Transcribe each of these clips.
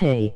Hey.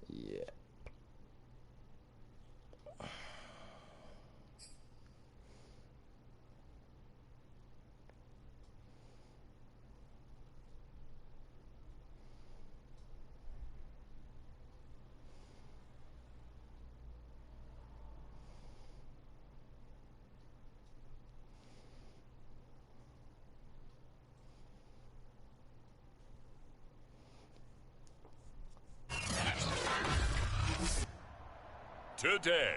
Yeah. Today,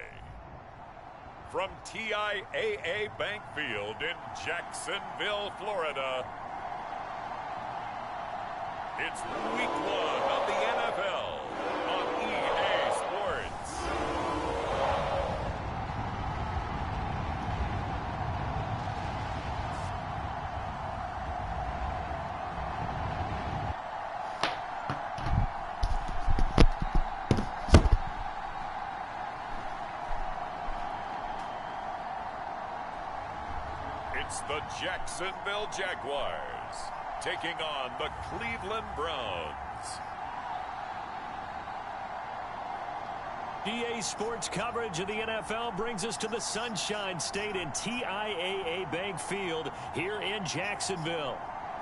from TIAA Bank Field in Jacksonville, Florida, it's Week 1 of the NFL on EA Sports. It's the Jacksonville Jaguars taking on the Cleveland Browns. EA Sports coverage of the NFL brings us to the Sunshine State in TIAA Bank Field here in Jacksonville.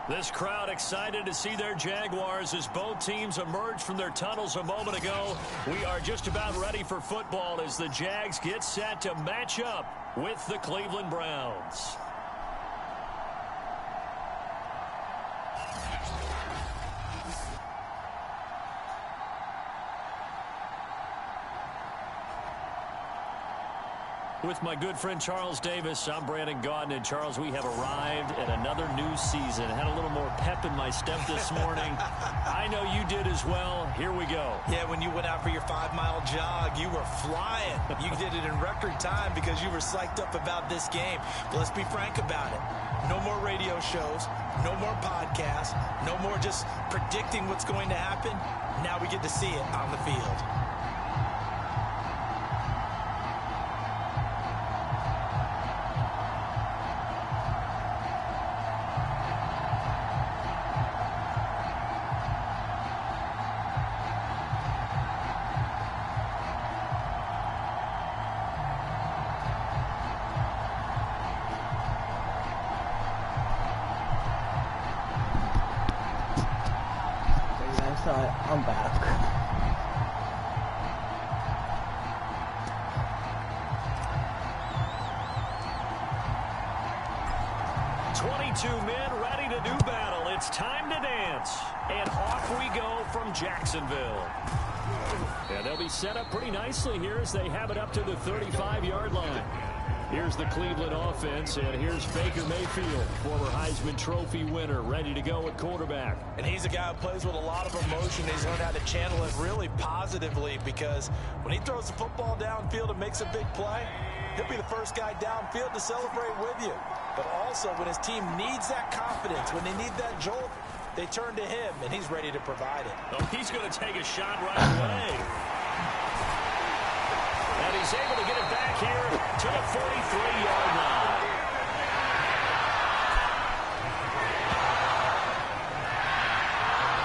This crowd excited to see their Jaguars as both teams emerged from their tunnels a moment ago. We are just about ready for football as the Jags get set to match up with the Cleveland Browns. With my good friend Charles Davis, I'm Brandon Gaudin. And Charles, we have arrived at another new season. I had a little more pep in my step this morning. I know you did as well. Here we go. Yeah, when you went out for your 5-mile jog, you were flying. You did it in record time because you were psyched up about this game. But let's be frank about it. No more radio shows, no more podcasts, no more just predicting what's going to happen. Now we get to see it on the field. I'm back. Men ready to do battle. It's time to dance. And off we go from Jacksonville. And they'll be set up pretty nicely here as they have it up to the 35-yard line. Here's the Cleveland offense, and here's Baker Mayfield, former Heisman Trophy winner, ready to go at quarterback. And he's a guy who plays with a lot of emotion. He's learned how to channel it really positively, because when he throws the football downfield and makes a big play, he'll be the first guy downfield to celebrate with you. But also, when his team needs that confidence, when they need that jolt, they turn to him, and he's ready to provide it. Oh, he's going to take a shot right away. And he's able to get it back here to the 43-yard line.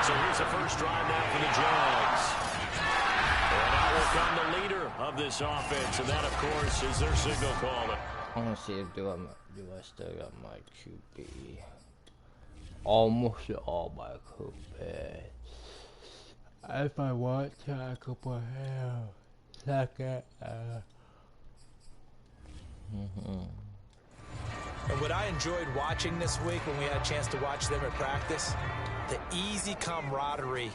So here's the first drive now for the Jags. And now will come the leader of this offense, and that, of course, is their signal caller. I want to see if do I still got my QB. Almost all my QB. If I want to, I could put him second. And what I enjoyed watching this week when we had a chance to watch them at practice, the easy camaraderie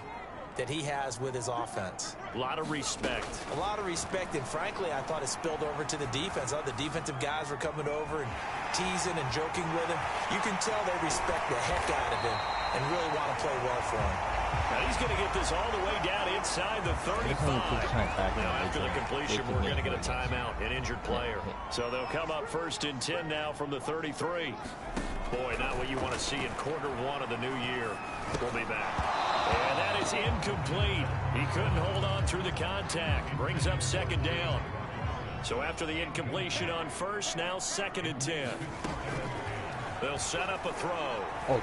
that he has with his offense. A lot of respect. A lot of respect, and frankly, I thought it spilled over to the defense. All the defensive guys were coming over and teasing and joking with him. You can tell they respect the heck out of him and really want to play well for him. Now he's going to get this all the way down inside the 35. Now after the completion, we're going to get a timeout, an injured player. So they'll come up 1st and 10 now from the 33. Boy, not what you want to see in Q1 of the new year. We'll be back. And that is incomplete. He couldn't hold on through the contact. Brings up 2nd down. So after the incompletion on 1st, now 2nd and 10. They'll set up a throw. Oh,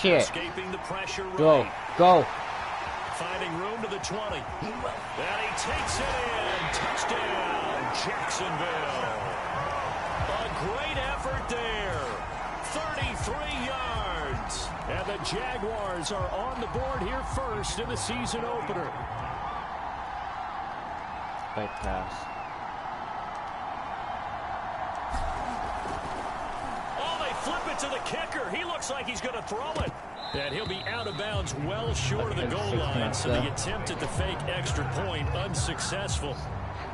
shit. Escaping the pressure. Go, go. Finding room to the 20. And he takes it in. Touchdown, Jacksonville. A great effort there. 33 yards. And the Jaguars are on the board here first in the season opener. Great pass. Flip it to the kicker. He looks like he's going to throw it. And he'll be out of bounds well short of the goal line. So the attempt at the fake extra point unsuccessful.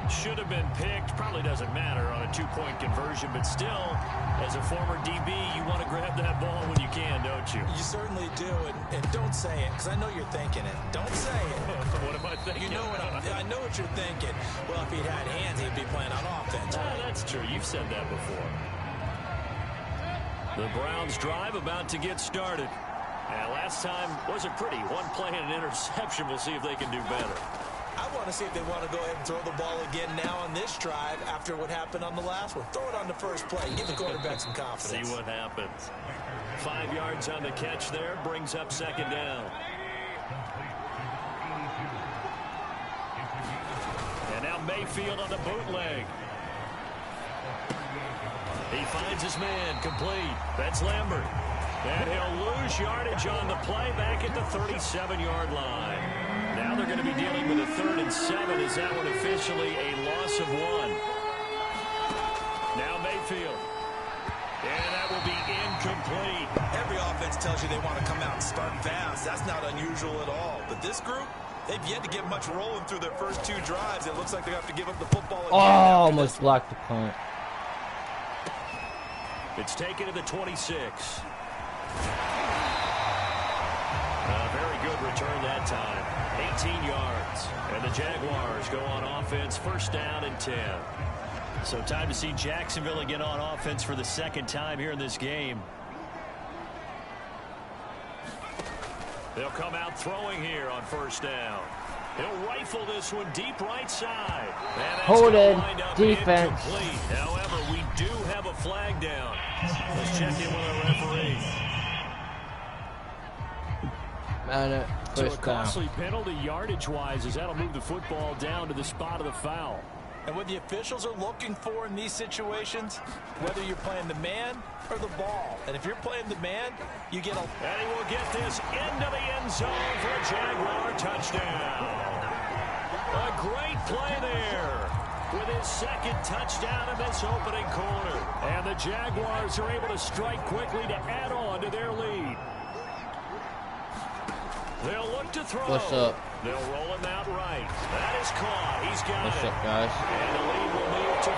Should have been picked. Probably doesn't matter on a 2-point conversion. But still, as a former DB, you want to grab that ball when you can, don't you? You certainly do. And don't say it, because I know you're thinking it. Don't say it. What am I thinking? You know what I know what you're thinking. Well, if he'd had hands, he'd be playing on offense. That's true. You've said that before. The Browns drive about to get started. And last time wasn't pretty. One play and an interception. We'll see if they can do better. I want to see if they want to go ahead and throw the ball again now on this drive after what happened on the last one. Throw it on the first play. Give the quarterback some confidence. See what happens. 5 yards on the catch there. Brings up 2nd down. And now Mayfield on the bootleg. He finds his man, complete. That's Lambert. And he'll lose yardage on the play back at the 37-yard line. Now they're going to be dealing with a 3rd and 7. Is that one officially a loss of 1? Now Mayfield. And that will be incomplete. Every offense tells you they want to come out and start fast. That's not unusual at all. But this group, they've yet to get much rolling through their first 2 drives. It looks like they have to give up the football again. Oh, almost blocked the punt. It's taken to the 26. A very good return that time. 18 yards. And the Jaguars go on offense, 1st down and 10. So time to see Jacksonville again on offense for the 2nd time here in this game. They'll come out throwing here on 1st down. He'll rifle this one deep right side. Hold it, defense. Incomplete. However, we do have a flag down. Let's check in with our referee. So a costly penalty yardage-wise, as that'll move the football down to the spot of the foul. And what the officials are looking for in these situations, whether you're playing the man or the ball. And if you're playing the man, you get a... And he will get this into the end zone for a Jaguar touchdown. A great play there with his 2nd touchdown in this opening quarter. And the Jaguars are able to strike quickly to add on to their lead. They'll look to throw. What's up? They'll roll him out right. That is caught. He's got What's it. up, guys? And the lead will move to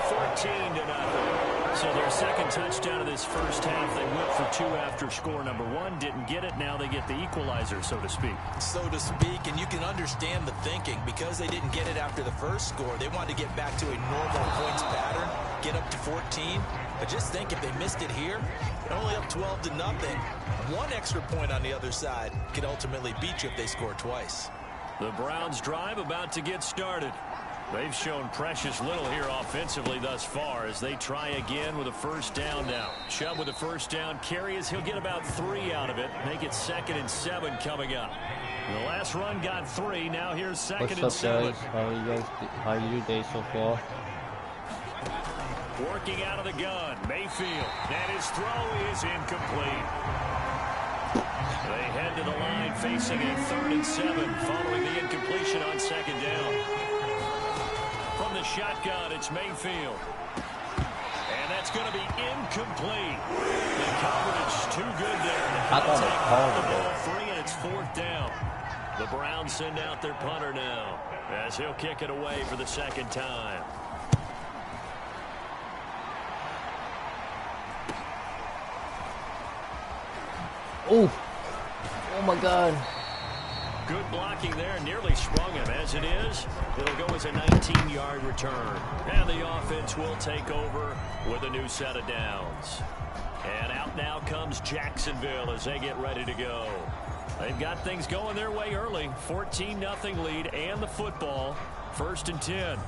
14-0. So their second touchdown of this first half. They went for 2 after score number 1. Didn't get it. Now they get the equalizer, so to speak. So to speak, and you can understand the thinking. Because they didn't get it after the first score, they wanted to get back to a normal points pattern, get up to 14. But just think, if they missed it here, they're only up 12-0. 1 extra point on the other side could ultimately beat you if they score twice. The Browns' drive about to get started. They've shown precious little here offensively thus far as they try again with a first down now. Chubb with a first down carry as he'll get about 3 out of it. Make it 2nd and 7 coming up. The last run got 3. Now here's 2nd and 7. What's up, guys? How are you day so far? Working out of the gun, Mayfield. And his throw is incomplete. They head to the line facing a 3rd and 7 following the incompletion on 2nd down. From the shotgun, it's Mayfield. And that's going to be incomplete. The coverage too good there. I thought it called the ball free, and it's 4th down. The Browns send out their punter now as he'll kick it away for the 2nd time. Oh! Oh my God! Good blocking there, nearly sprung him. As it is, it'll go as a 19-yard return. And the offense will take over with a new set of downs. And out now comes Jacksonville as they get ready to go. They've got things going their way early. 14-0 lead and the football. 1st and 10.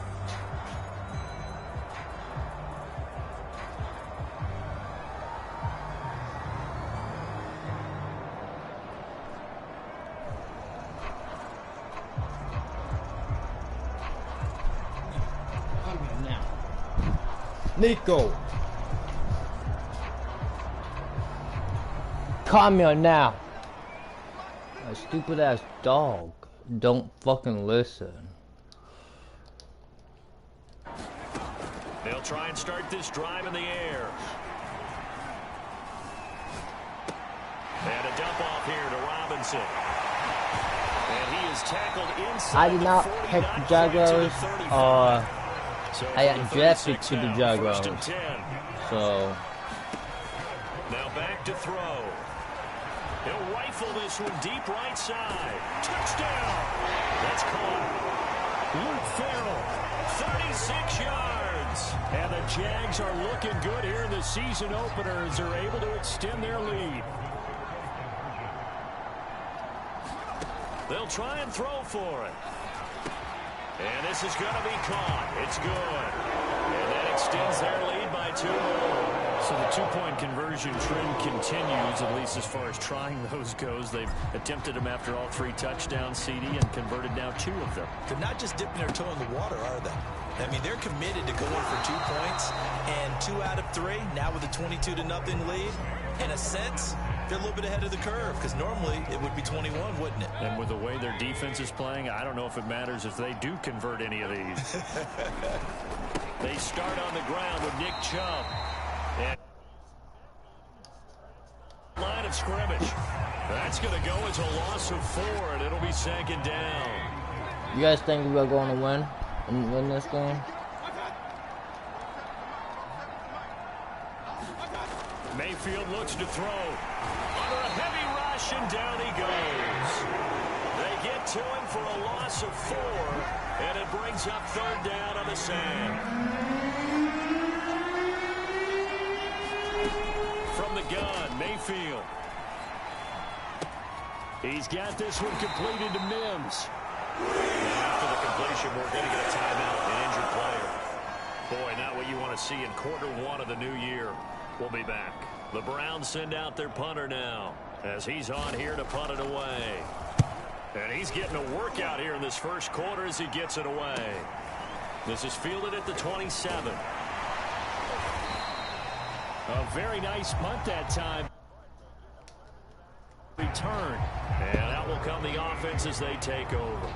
Nico! Calm down now! A stupid ass dog. Don't fucking listen. They'll try and start this drive in the air. And a dump off here to Robinson. And he is tackled inside. I did not pick the Jaguars. I got drafted to the Jaguars. So. Now back to throw. He'll rifle this one deep right side. Touchdown. That's caught. Luke Farrell, 36 yards. And the Jags are looking good here in the season opener as they're able to extend their lead. They'll try and throw for it. And this is going to be caught. It's good. And that extends their lead by 2 more. So the 2-point conversion trend continues, at least as far as trying those goes. They've attempted them after all 3 touchdowns, CD, and converted now 2 of them. They're not just dipping their toe in the water, are they? I mean, they're committed to going for 2 points, and 2 out of 3, now with a 22-0 lead. In a sense, they're a little bit ahead of the curve, because normally it would be 21, wouldn't it? And with the way their defense is playing, I don't know if it matters if they do convert any of these. They start on the ground with Nick Chubb. And line of scrimmage. That's going to go as a loss of 4, and it'll be 2nd down. You guys think we are going to win and win this game? Mayfield looks to throw. Under a heavy rush, and down he goes. They get to him for a loss of 4, and it brings up 3rd down on the sand. From the gun, Mayfield. He's got this one completed to Mims. Now after the completion, we're going to get a timeout, an injured player. Boy, not what you want to see in Q1 of the new year. We'll be back. The Browns send out their punter now as he's on here to punt it away. And he's getting a workout here in this first quarter as he gets it away. This is fielded at the 27. A very nice punt that time. Return. And out will come the offense as they take over.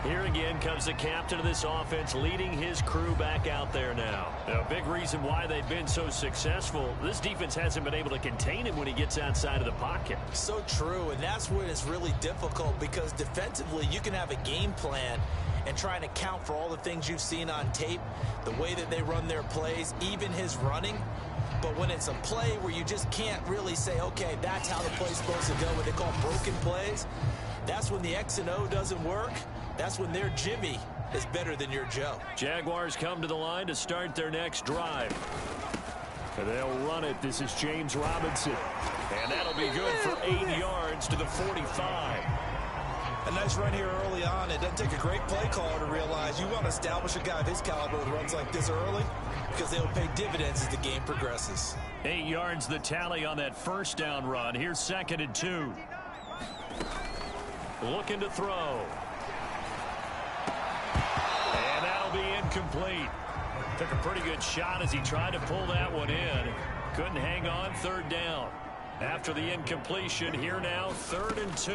Here again comes the captain of this offense leading his crew back out there now. A big reason why they've been so successful, this defense hasn't been able to contain him when he gets outside of the pocket. So true, and that's when it's really difficult because defensively you can have a game plan and trying to account for all the things you've seen on tape, the way that they run their plays, even his running. But when it's a play where you just can't really say, okay, that's how the play's supposed to go, what they call broken plays, that's when the X and O doesn't work. That's when their Jimmy is better than your Joe. Jaguars come to the line to start their next drive. And they'll run it. This is James Robinson. And that'll be good for 8 yards to the 45. A nice run here early on. It doesn't take a great play caller to realize you want to establish a guy of his caliber with runs like this early because they'll pay dividends as the game progresses. 8 yards the tally on that first down run. Here's 2nd and 2. Looking to throw. And that'll be incomplete. Took a pretty good shot as he tried to pull that one in. Couldn't hang on. 3rd down. After the incompletion, here now 3rd and 2.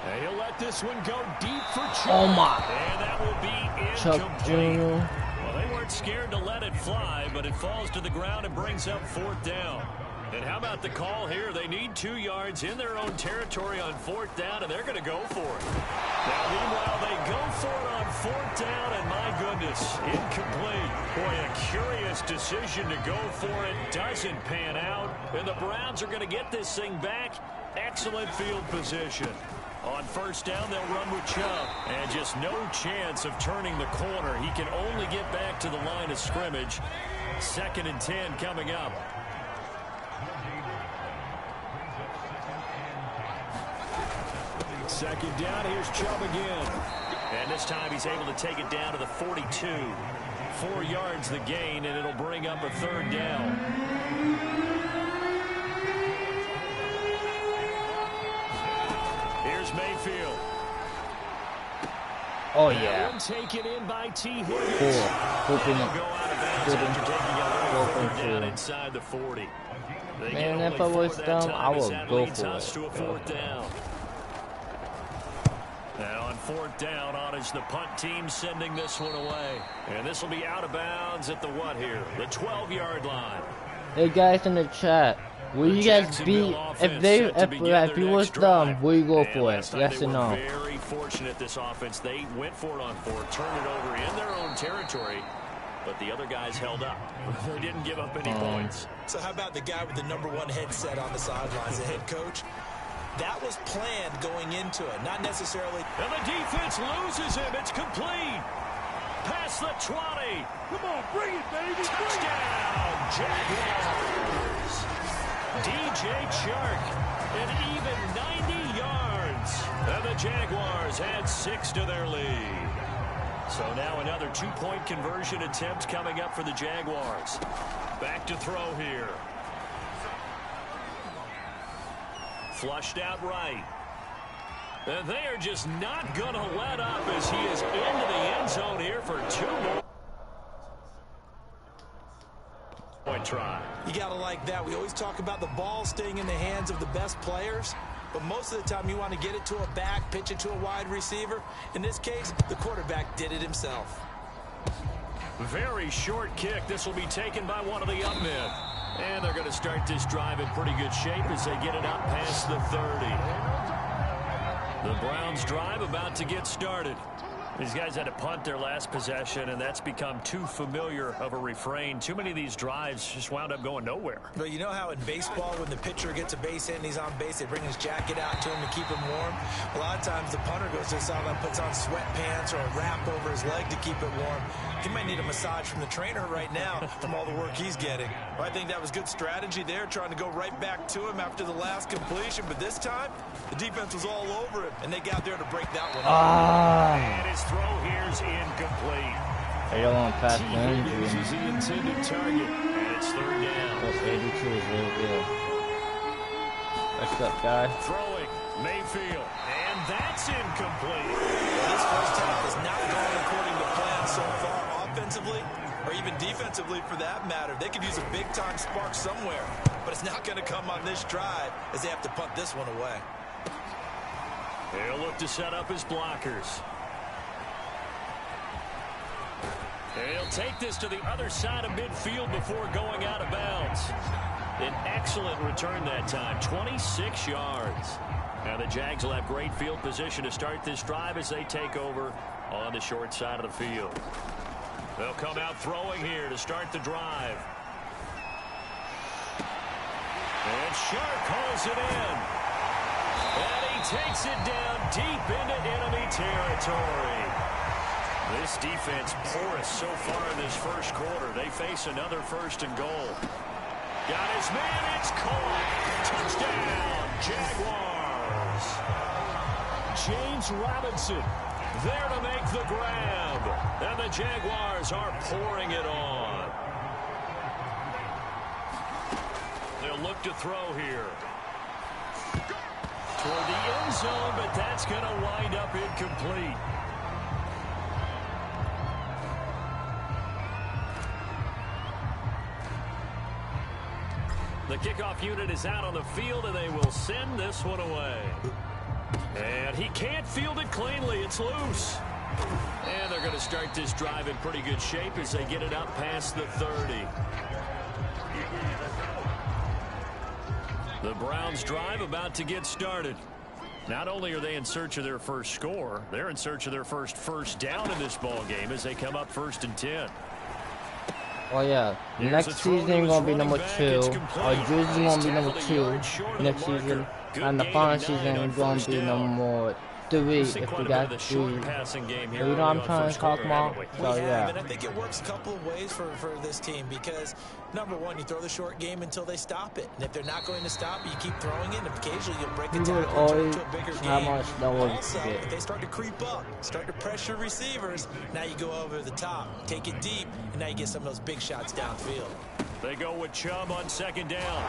And he'll let this one go deep for Chuck. Oh my. And that will be incomplete. Well, they weren't scared to let it fly, but it falls to the ground and brings up 4th down. And how about the call here? They need 2 yards in their own territory on 4th down, and they're going to go for it. Now, meanwhile, they go for it on 4th down, and my goodness, incomplete. Boy, a curious decision to go for it. Doesn't pan out, and the Browns are going to get this thing back. Excellent field position. On 1st down, they'll run with Chubb. And just no chance of turning the corner. He can only get back to the line of scrimmage. 2nd and 10 coming up. Second down, here's Chubb again. And this time he's able to take it down to the 42. 4 yards the gain, and it'll bring up a 3rd down. Here's Mayfield. Oh, yeah. Taken in by T. Higgins. Hoping Go out of bounds after taking a 3rd down inside the 40. Man, if I was dumb, I would go for it. To a 4th down. Now on 4th down, on is the punt team sending this one away. And this will be out of bounds at the what here? The 12-yard line. Hey guys in the chat, will you guys be if you was dumb, will you go for it? Yes or no? Very fortunate this offense. They went for it on 4th, turned it over in their own territory, but the other guys held up. They didn't give up any points. So how about the guy with the #1 headset on the sidelines, the head coach? That was planned going into it, not necessarily. And the defense loses him. It's complete. Past the 20. Come on, bring it, baby. Touchdown, Jaguars. DJ Chark, an even 90 yards. And the Jaguars add 6 to their lead. So now another 2-point conversion attempt coming up for the Jaguars. Back to throw here. Flushed out right. And they are just not going to let up as he is into the end zone here for 2 more. Point try. You got to like that. We always talk about the ball staying in the hands of the best players, but most of the time you want to get it to a back, pitch it to a wide receiver. In this case, the quarterback did it himself. Very short kick. This will be taken by one of the up men. And they're going to start this drive in pretty good shape as they get it up past the 30. The Browns drive about to get started. These guys had to punt their last possession, and that's become too familiar of a refrain. Too many of these drives just wound up going nowhere. But you know how in baseball, when the pitcher gets a base hit and he's on base, they bring his jacket out to him to keep him warm? A lot of times the punter goes to the sideline, puts on sweatpants or a wrap over his leg to keep it warm. He might need a massage from the trainer right now from all the work he's getting. I think that was good strategy there, trying to go right back to him after the last completion. But this time, the defense was all over him, and they got there to break that one up. And his throw here's incomplete. I don't want to pass the injury. Is the intended target, and it's 3rd down. Plus 82 is really good. What's up, guys? Throwing, Mayfield, and that's incomplete. Well, this first half is not going according to plan so far, offensively or even defensively for that matter. They could use a big-time spark somewhere, but it's not going to come on this drive as they have to punt this one away. He'll look to set up his blockers. He'll take this to the other side of midfield before going out of bounds. An excellent return that time, 26 yards. Now the Jags will have great field position to start this drive as they take over on the short side of the field. They'll come out throwing here to start the drive. And Sharp calls it in. And he takes it down deep into enemy territory. This defense porous so far in this first quarter. They face another 1st and goal. Got his man. It's caught. Touchdown, Jaguars. James Robinson there to make the grab. And the Jaguars are pouring it on. They'll look to throw here. Toward the end zone, but that's going to wind up incomplete. The kickoff unit is out on the field, and they will send this one away. And he can't field it cleanly. It's loose. And they're going to start this drive in pretty good shape as they get it up past the 30. The Browns drive about to get started. Not only are they in search of their first score, they're in search of their first down in this ball game as they come up 1st and 10. Oh yeah, next season gonna be number 2. Our jersey gonna be number 2 next season, and the final season gonna be number 3 if we got 3. You know what I'm trying to talk about? So yeah. And I think it works a couple of ways for this team because number 1, you throw the short game until they stop it, and if they're not going to stop it, you keep throwing it, and occasionally you'll break a tackle and turn it to a bigger game. Also, if they start to creep up, start to pressure receivers, now you go over the top, take it deep, and now you get some of those big shots downfield. They go with Chubb on 2nd down.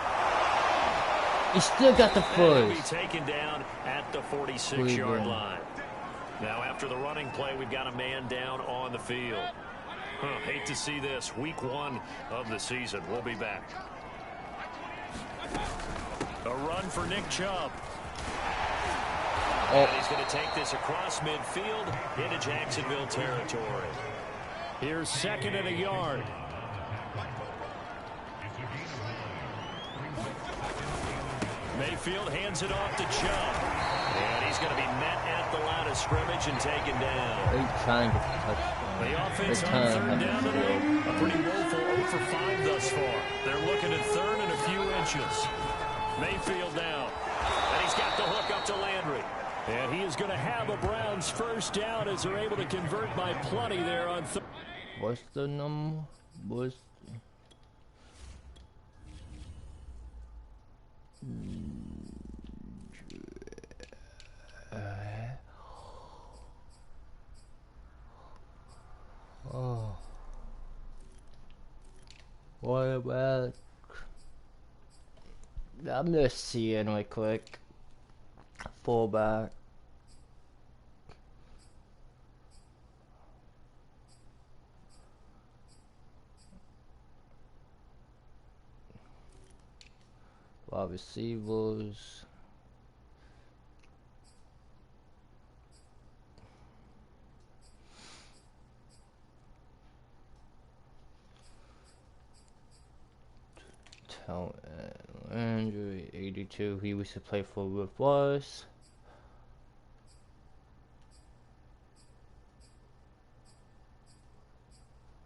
He still got the first. Be taken down at the 46-yard line. Now after the running play, we've got a man down on the field. Hate to see this. Week 1 of the season. We'll be back. A run for Nick Chubb. And he's going to take this across midfield into Jacksonville territory. Here's 2nd and a yard. Mayfield hands it off to Chubb. And he's going to be met at the line of scrimmage and taken down. They're trying to touch. The offense on 3rd down today. A pretty woeful 0 for 5 thus far. They're looking at 3rd and a few inches. Mayfield now. And he's got the hook up to Landry. And he is going to have a Browns 1st down as they're able to convert by plenty there on 3rd. What's the number? What's oh, what about? I'm just seeing real quick. Fullback. Wide receivers. Andrew 82. He used to play for with us.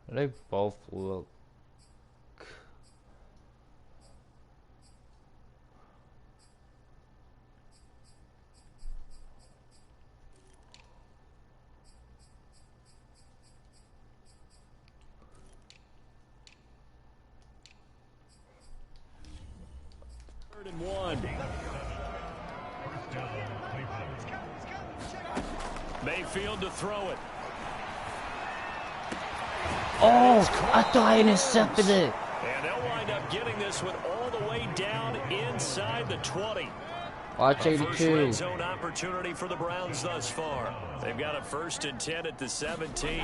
They both look. And 1. Mayfield to throw it. Oh, I thought I intercepted it. And they'll wind up getting this one all the way down inside the 20. Watch 82. First red zone opportunity for the Browns thus far. They've got a 1st and 10 at the 17.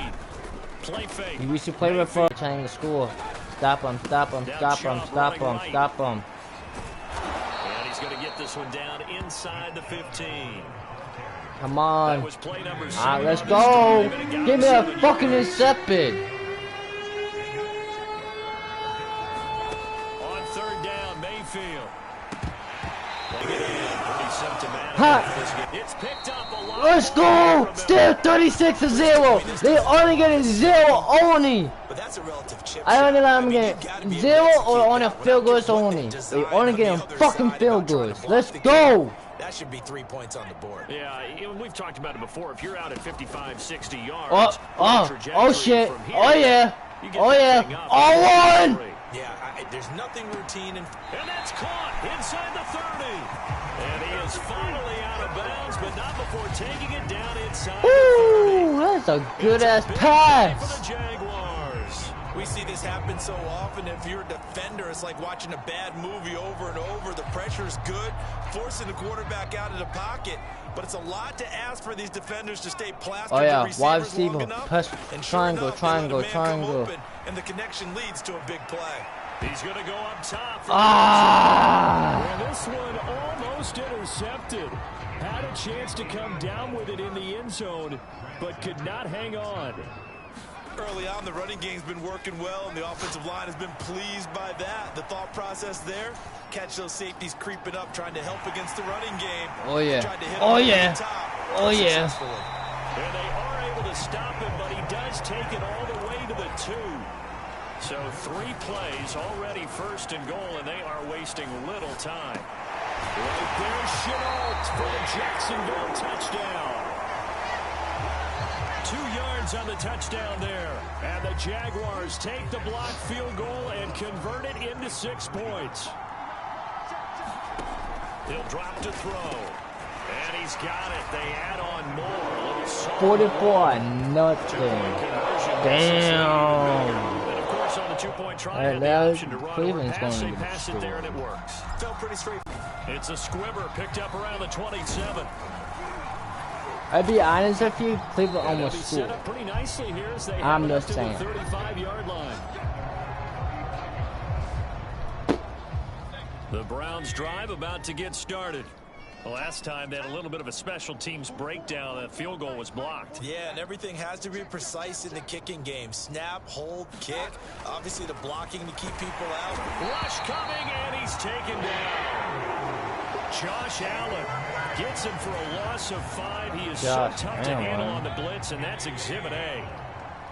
Play fake. He used to play with us trying to score. Stop him, stop him, stop him, stop him, stop him. brought this one down inside the 15. Come on. That was play number 7. Alright, let's go. Give me a fucking interception. On 3rd down, Mayfield. Pretty symptomatic. Ha. It's picked up a lot. Let's go. Still 36-0. They only getting 0 only. But that's a relative chip. I don't know if I'm getting 0 or on a field goals only. They only getting fucking field goals. Let's go. That should be 3 points on the board. Yeah, we've talked about it before. If you're out at 55, 60 yards. Oh shit. Oh yeah. Oh yeah. Oh one. Yeah, there's nothing routine. And that's caught inside the 30. And he is finally out of bounds, but not before taking it down inside Ooh, the 30. that's a good ass pass. For the Jaguars. We see this happen so often. If you're a defender, it's like watching a bad movie over and over. The pressure's good, forcing the quarterback out of the pocket. But it's a lot to ask for these defenders to stay plastered. Oh yeah, wide receivers receiver, press, triangle, triangle, triangle. And the connection leads to a big play. He's going to go up top. Well, this one almost intercepted. Had a chance to come down with it in the end zone, but could not hang on. Early on, the running game's been working well, and the offensive line has been pleased by that. The thought process there, catch those safeties creeping up, trying to help against the running game. Oh yeah. Oh yeah. Oh yeah. And they are able to stop him, but he does take it all the way to the 2. So 3 plays already 1st and goal, and they are wasting little time. Right there, Shenault for the Jacksonville touchdown. 2 yards on the touchdown there. And the Jaguars take the blocked field goal and convert it into 6 points. He'll drop to throw. And he's got it. They add on more. 44-0. Damn. And of course on the 2-point try, And the now option to run Cleveland's or pass, going they to pass it score. there and it works. Felt pretty straight. It's a squibber picked up around the 27. I'll be honest with you, Cleveland And almost set scored. up pretty nicely here as they I'm have it up just to saying. the 35-yard line. The Browns drive about to get started. The last time they had a little bit of a special teams breakdown. That field goal was blocked. Yeah, and everything has to be precise in the kicking game. Snap, hold, kick. Obviously the blocking to keep people out. Rush coming, and he's taken down. Josh Allen gets him for a loss of 5. He is so tough to handle on the blitz, and that's Exhibit A.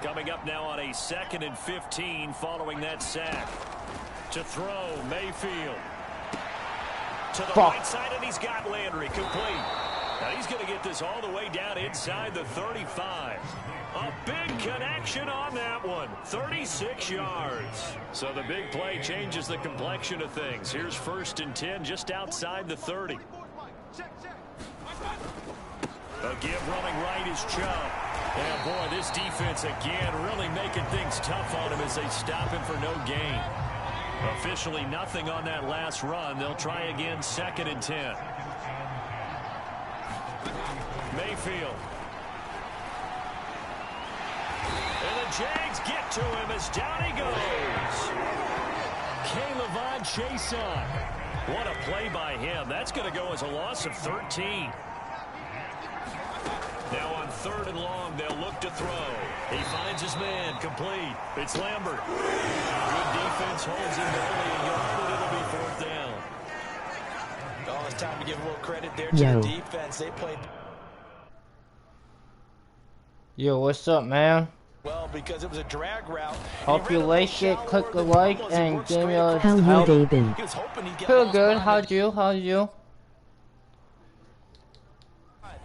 Coming up now on a 2nd and 15 following that sack. To throw, Mayfield. To the right side, and he's got Landry complete. Now he's going to get this all the way down inside the 35. A big connection on that one. 36 yards. So the big play changes the complexion of things. Here's 1st and 10 just outside the 30. A give running right is Chubb. And boy, this defense again really making things tough on him as they stop him for no gain. Officially nothing on that last run. They'll try again 2nd and 10. Mayfield. And the Jags get to him as down he goes. Caleb Chason. What a play by him. That's going to go as a loss of 13. Now on 3rd and long, they'll look to throw. He finds his man, complete. It's Lambert. Good defense holds him to only a yard, and it'll be 4th down. Oh, it's time to give a little credit there to the defense. They played Yo, what's up, man? well because it was a drag route. Hope you like it, click the like, and give me a How help. you been? He was hoping he'd get Feel lost good. behind How'd you? How'd you?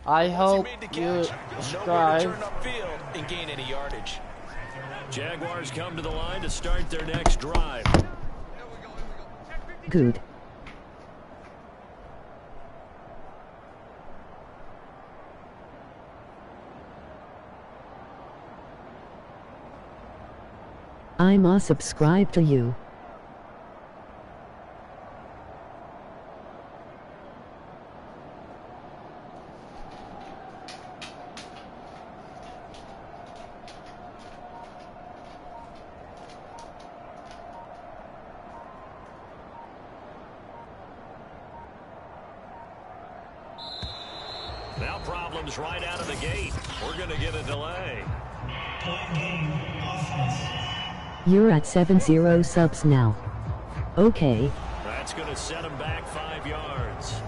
I hope made the you catch. Nowhere to subscribe. turn upfield and gain any yardage. Jaguars come to the line to start their next drive. Good. I'm subscribed to you. Now problems right out of the gate. We're going to get a delay. You're at 70 subs now. Okay. That's going to set him back 5 yards.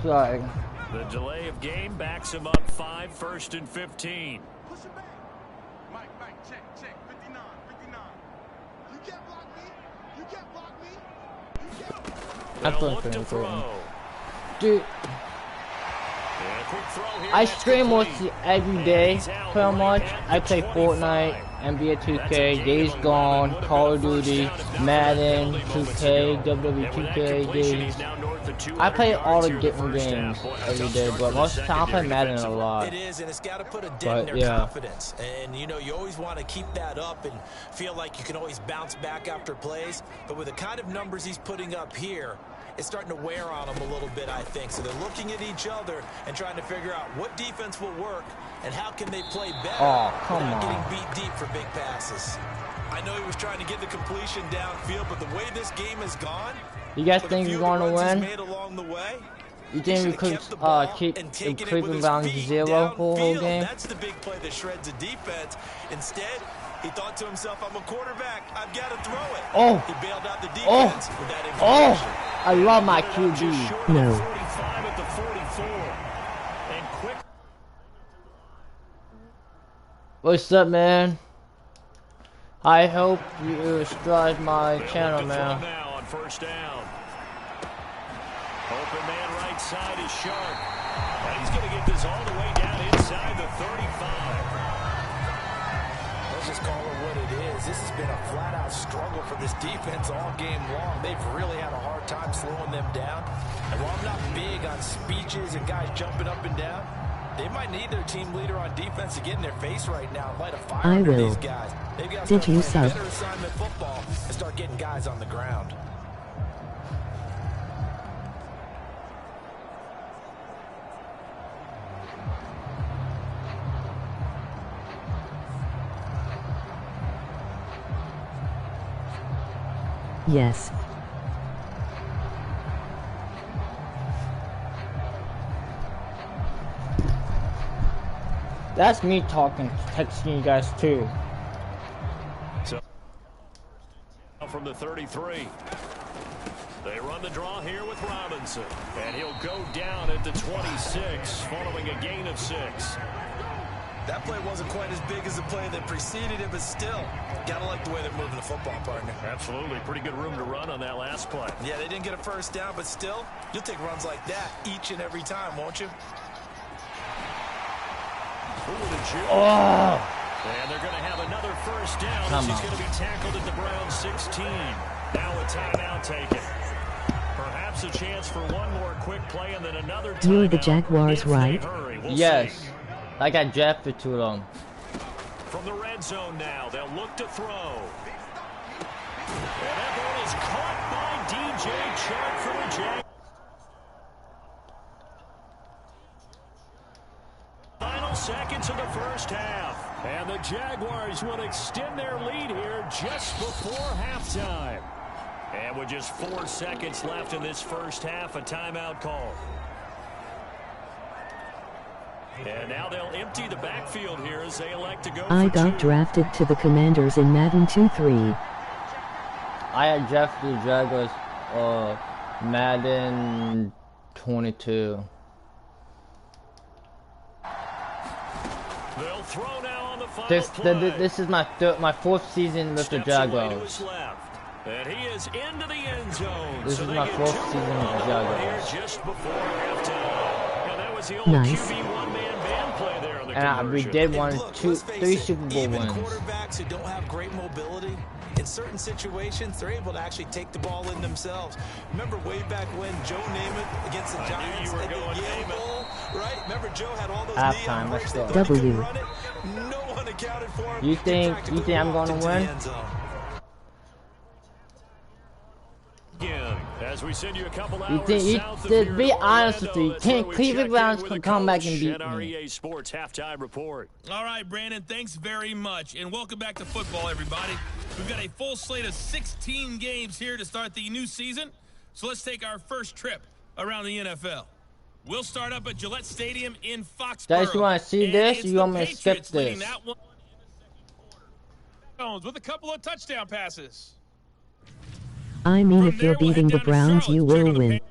Sorry. The delay of game backs him up 5, 1st and 15. Push it back. Mike, check, 59. You can't block me. You can't block me. You can't. They'll look to throw. Dude, Yeah, quick throw here. I That's stream complete. mostly every day, pretty much. I play Fortnite, NBA 2K, Days Gone, Call of Duty, Madden, 2K, WWE 2K, games. I play all the different games every day, but most of the time I play Madden a lot. It is, and it's got to put a dent in their confidence. And, you know, you always want to keep that up and feel like you can always bounce back after plays. But with the kind of numbers he's putting up here, it's starting to wear on them a little bit, I think. So they're looking at each other and trying to figure out what defense will work and how can they play better without getting beat deep for big passes. I know he was trying to get the completion downfield, but the way this game has gone, You guys think you're going to win? made along the way, You think we could keep improving down 0 the whole game? That's the big play that shreds a defense. Instead, he thought to himself, I'm a quarterback. I've got to throw it. Oh. He bailed out the defense with that information. Oh! I love my QB. No. 45 at the 44. And quick. What's up, man? I hope you subscribe my channel, man. Now on 1st down. Open man right side is Sharp. And he's going to get this all the way down inside the 35. Let's just call it what it is. This has been a flat-out struggle for this defense all game long. They've really had a hard time slowing them down. And while I'm not big on speeches and guys jumping up and down, they might need their team leader on defense to get in their face right now and light a fire under these guys. They've got to start playing better assignment football and start getting guys on the ground. Yes. That's me talking, texting you guys too. So from the 33. They run the draw here with Robinson. And he'll go down at the 26 following a gain of 6. That play wasn't quite as big as the play that preceded it, but still, gotta like the way they're moving the football, partner. Absolutely. Pretty good room to run on that last play. Yeah, they didn't get a 1st down, but still, you'll take runs like that each and every time, won't you? Oh! And they're going to have another 1st down. He's going to be tackled at the Browns 16. Now a timeout taken. Perhaps a chance for one more quick play and then another timeout. You're the Jaguars, right? Yes. I got drafted to them. From the red zone now, they'll look to throw. And that ball is caught by DJ Chark for the Jaguars. Final seconds of the 1st half. And the Jaguars will extend their lead here just before halftime. And with just 4 seconds left in this 1st half, a timeout call. And now they'll empty the backfield here as they elect to go for I got drafted to the Commanders in Madden 2-3. I had drafted the Jaguars, Madden 22. They'll throw now on the final This is my 4th season with the Jaguars. And he is into the end zone. This is my 4th season with the Jaguars. Just before halftime. Now that was the old QB one-man band play there on the And we did three Super Bowl even wins. Quarterbacks who don't have great mobility, in certain situations, they're able to actually take the ball in themselves. Remember way back when Joe Namath against the Giants at the Yale Bowl, right? Remember Joe had all those halftime, let's go. W. No one accounted for him. You think I'm going to win? Again, as As we send you a couple You hours think south of to here be to honest with Orlando, you, that's where can't we Cleveland check in Browns with can the come back and coach beat at our me. EA Sports halftime report. All right, Brandon, thanks very much. And welcome back to football, everybody. We've got a full slate of 16 games here to start the new season. So let's take our first trip around the NFL. We'll start up at Gillette Stadium in Foxborough. Guys, you want to see this? It's You the want me to skip Patriots leading this? that one in the second quarter. With a couple of touchdown passes. I mean, From if there, you're we'll head beating the down to Browns, Charlotte you to check will on the win. Panthers.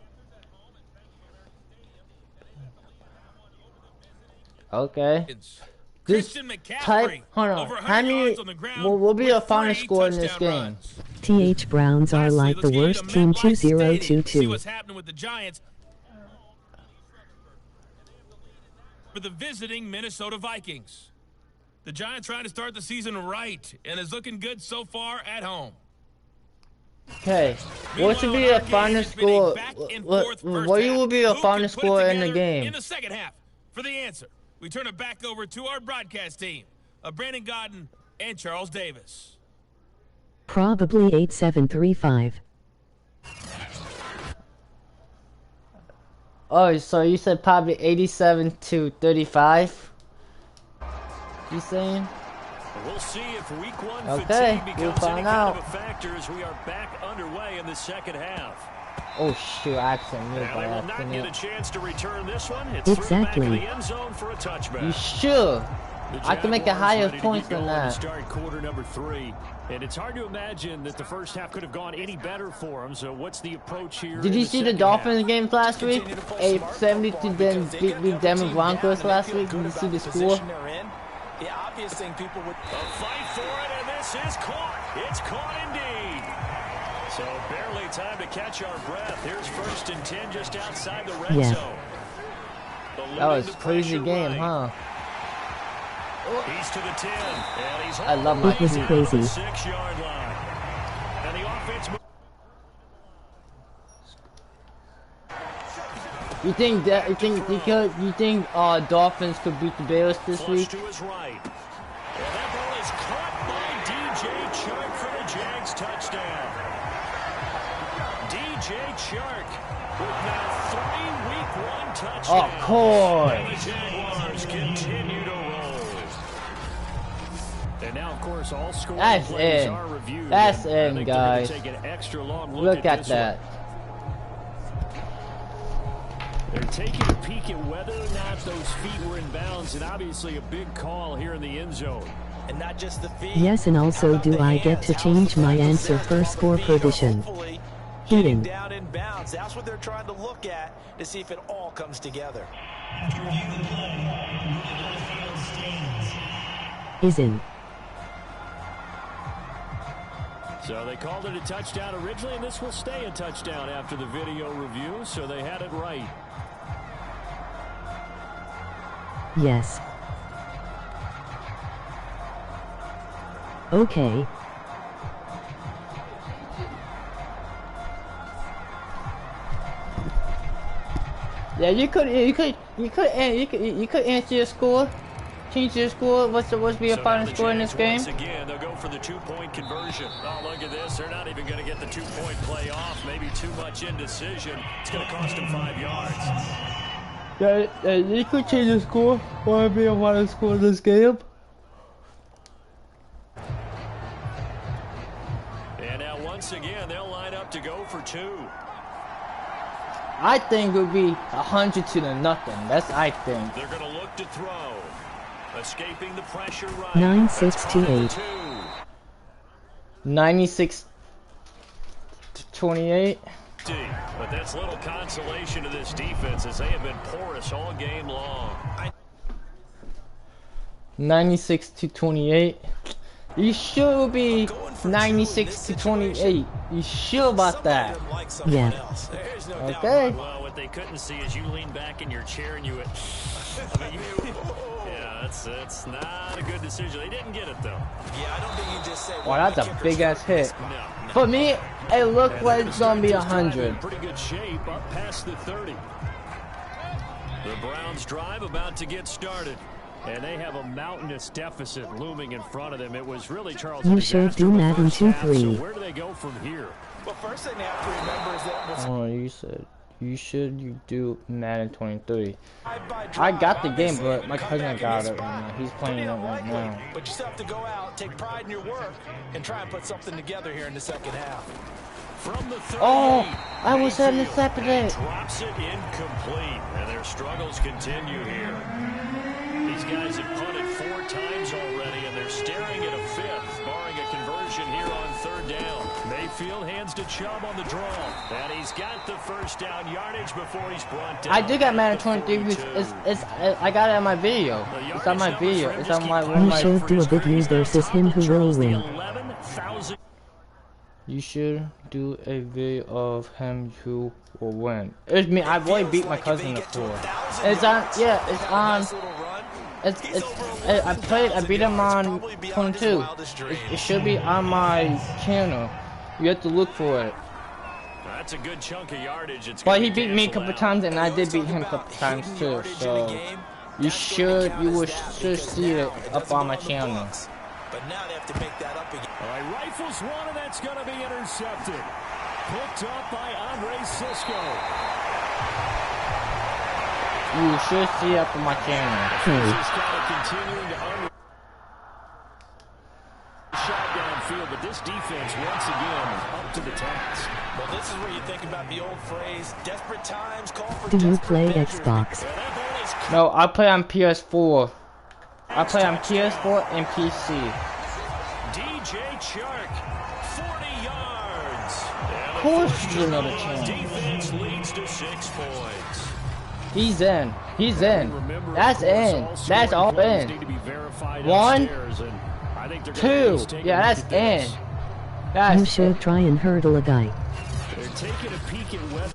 Okay. This Christian type, McCaffrey, hold on. over 100 How many yards on the ground will be a with final 3 score in this touchdown game? runs. TH Browns are Lastly, like let's the get you worst to team MetLife Stadium. See 2022. what's happening with the Giants for the visiting Minnesota Vikings. The Giants trying to start the season right and is looking good so far at home. Okay. What should be a final score? What will be a final score in the game? In the second half, for the answer, we turn it back over to our broadcast team of Brandon Godden and Charles Davis. Probably 8-7-3-5. Oh, so you said probably 87-35? You saying? We'll see if week one Okay, fatigue we'll becomes any find kind out. of a factor as we are back underway in the second half. Oh shoot, I accidentally moved And by they will not get a accident. chance to return this one. It's Exactly. through the back of the end zone for a touchback. You sure? The I can make a Jaguars higher ready to points get than going to that. Start quarter number 3. And it's hard to imagine that the first half could have gone any better for them. So what's the approach here? Did in you the see the second Dolphins half? games last week? 8-70 to then beat Denver Broncos last week. Did you see the score? The obvious thing people would... A fight for it, and this is caught. It's caught indeed. So barely time to catch our breath. Here's 1st and 10 just outside the red Yeah. zone. That was Eluding a the crazy pressure game, right. huh? He's to the 10, and he's I love my It was team. crazy. 6-yard line. And the offense... You think Dolphins could beat the Bears this Flush week? to his right. And that ball is caught by DJ Chark for the Jags touchdown. DJ Chark with now 3 week 1 touchdowns. Of course. And the Jaguars continue to roll. And now, of course, all scoring That's plays in. are reviewed. That's And I in, think they're gonna guys. take an extra long Look at this that. one. They're taking a peek at whether or not those feet were in bounds, and obviously a big call here in the end zone. And not just the feet. Yes, and also How about do the I get hands? to How's change the my final answer set for with score the feet? prediction? Hopefully getting Heating. down in bounds. That's what they're trying to look at to see if it all comes together. Isn't. So they called it a touchdown originally, and this will stay a touchdown after the video review, so they had it right. Yes. Okay. Yeah, you could answer your score. Change your score. What's be a So final now the score in this Jags, game? once again, they'll go for the 2-point conversion. Oh, look at this. They're not even going to get the 2-point play off. Maybe too much indecision. It's going to cost them 5 yards. Yeah, you could change the score. Want to be a final score in this game? And now once again, they'll line up to go for 2. I think it would be 100-0. That's I think. They're going to look to throw. Escaping the pressure right. 9-6-8. 96-28. But that's little consolation to this defense as they have been porous all game long. 96-28. You sure it'll be 96-28? You sure about that? Yeah. Okay. Well, what they couldn't see is you lean back in your chair and you went, yeah, that's not a good decision. They didn't get it, though. Yeah, I don't think you just say... Wow, that's a big-ass hit. No. For me, it looked like it's going to be 100. Pretty good shape up past the 30. The Browns drive about to get started. And they have a mountainous deficit looming in front of them. It was really, Charles, You sure do Madden 2-3. So where do they go from here? Well, first thing they have to remember is that Oh, you said you do Madden 23. I got the game, but my cousin got it right now. He's playing it right now. But you still have to go out, take pride in your work, and try and put something together here in the second half. From the 38, I was intercepted it. Drops it incomplete, and their struggles continue here. These guys have punted 4 times already, and they're staring at a 5th, barring a conversion here on 3rd down. Mayfield hands to Chubb on the draw, and he's got the first down yardage before he's brought down. I did got Madden 23. I got it on my video. It's on my video. It's on my one. You should do a video versus him who will win. You should do a video of him who will win. It's me. I've already beat my cousin before. It's on. Yeah, it's on. I beat him on 22. It should be on my channel. You have to look for it. That's a good chunk of yardage. But he beat me a couple times, and I did beat him a couple times too. So you should see it up on my channel. But now they have to make that up again. All right, rifles one, and that's going to be intercepted. Picked up by Andre Sisco. You should see it up on my channel. Continuing to shot downfield, but this defense once again up to the task. Well, this is where you think about the old phrase, desperate times call for Do you desperate play measures. Xbox? No, I play on PS4. I play on PS4 and PC. DJ Chark, 40 yards. Of course you know the channel. Defense leads to 6 points. He's in. He's in. That's in. That's all in. 1, 2. Yeah, that's in. That's You should try and hurdle a guy. They're taking a peek at West.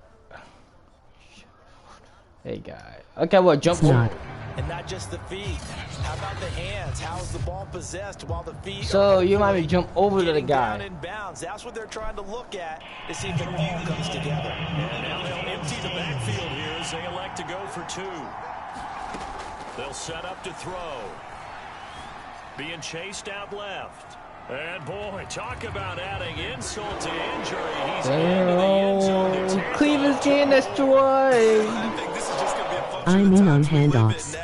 Hey, guy. Okay, well, jump It's not. And not just the feet. How about the hands? How's the ball possessed while the feet So are you might be jump over to the getting down guy. in bounds? That's what they're trying to look at to see if it all comes together. And now they'll empty the backfield here as they elect to go for 2. They'll set up to throw. Being chased out left. And boy, talk about adding insult to injury. He's into the end zone to tear Cleveland's off getting destroyed. I think this is just going to be a function I'm of in time on to win it handoffs. now.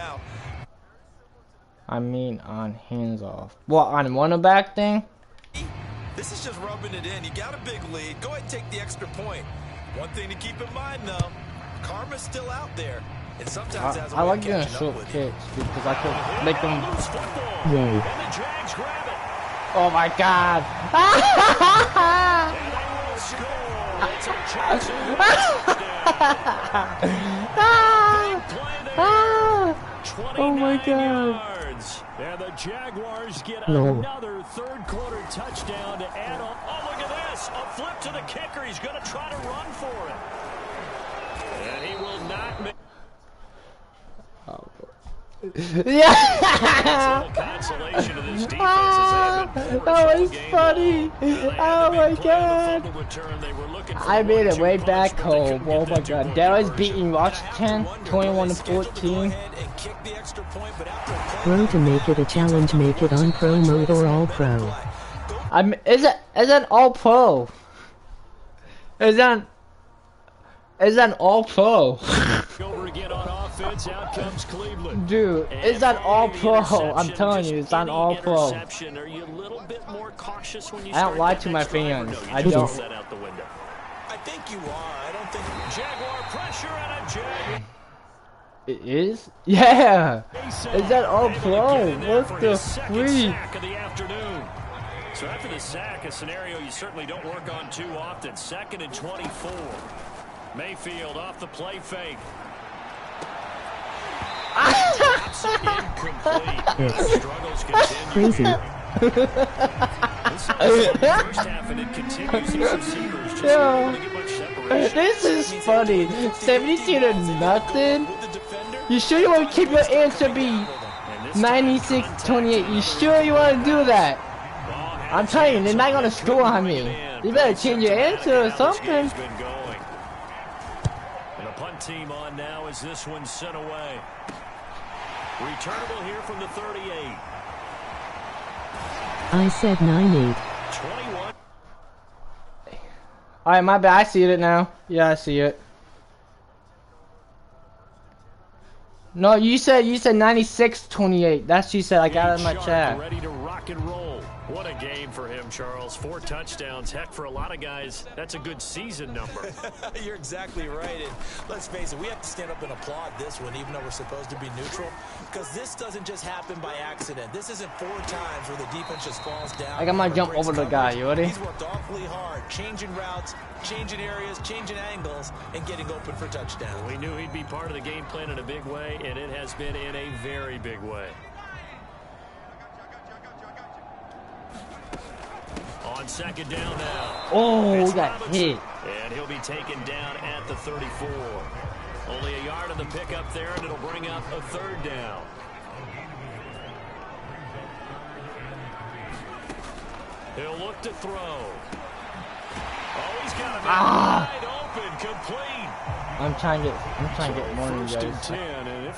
I mean, on hands off. What, on one back thing? This is just rubbing it in. You got a big lead. Go ahead and take the extra point. One thing to keep in mind, though, karma's still out there. And sometimes has a I way like of doing catching up short with you. kicks because I could make them. Yay. And the Jags grab it. Oh my god! And they will score. It's a Jackson touchdown. Big play there. 29 Oh my god! yards. And the Jaguars get No. another third-quarter touchdown to add on. Oh, look at this. A flip to the kicker. He's going to try to run for it. And he will not make Yeah! consolation to this defense as they have been That was funny! Oh my god! I made it way back home. Oh my god. Dallas beating Washington 21-14. Pro to make it a challenge, make it on pro mode or all pro. Is that all pro? Is that all pro? Over again on offense, out comes Cleveland. Dude, is that all pro? I'm telling you, it's on all pro. Are you a little bit more cautious when you I don't lie to my fans. I It don't. is. That out the window. I think you are. I don't think Jaguar pressure and a Jag. It is? Yeah! Is that all pro? What the freak? Sack of the afternoon. So after the sack, a scenario you certainly don't work on too often. 2nd and 24. Mayfield off the play fake. Incomplete. Struggles continue. Crazy. This is the first half, and it continues. These receivers just not able to get much separation. This is funny. 72-0. You sure you want to keep your answer be 96-28? You sure you want to do that? I'm telling you, they're not gonna score on me. You better change your answer or something. And the punt team on now as this one's sent away. Returnable here from the 38. I said 9-8. 21. Alright, my bad. I see it now. Yeah, I see it. No, you said 96-28. That's what you said. I got it in my chat. Ready to rock and roll. What a game for him, Charles. 4 touchdowns. Heck, for a lot of guys, that's a good season number. You're exactly right. And let's face it, we have to stand up and applaud this one, even though we're supposed to be neutral. Because this doesn't just happen by accident. This isn't 4 times where the defense just falls down. I got my jump over the guy. You ready? He's worked awfully hard, changing routes, changing areas, changing angles, and getting open for touchdown. We knew he'd be part of the game plan in a big way, and it has been in a very big way. On second down now. Oh, we got hit. And he'll be taken down at the 34. Only a yard of the pickup there, and it'll bring up a 3rd down. He'll look to throw. Oh, he's got him wide open, complete. I'm trying to get more than you guys.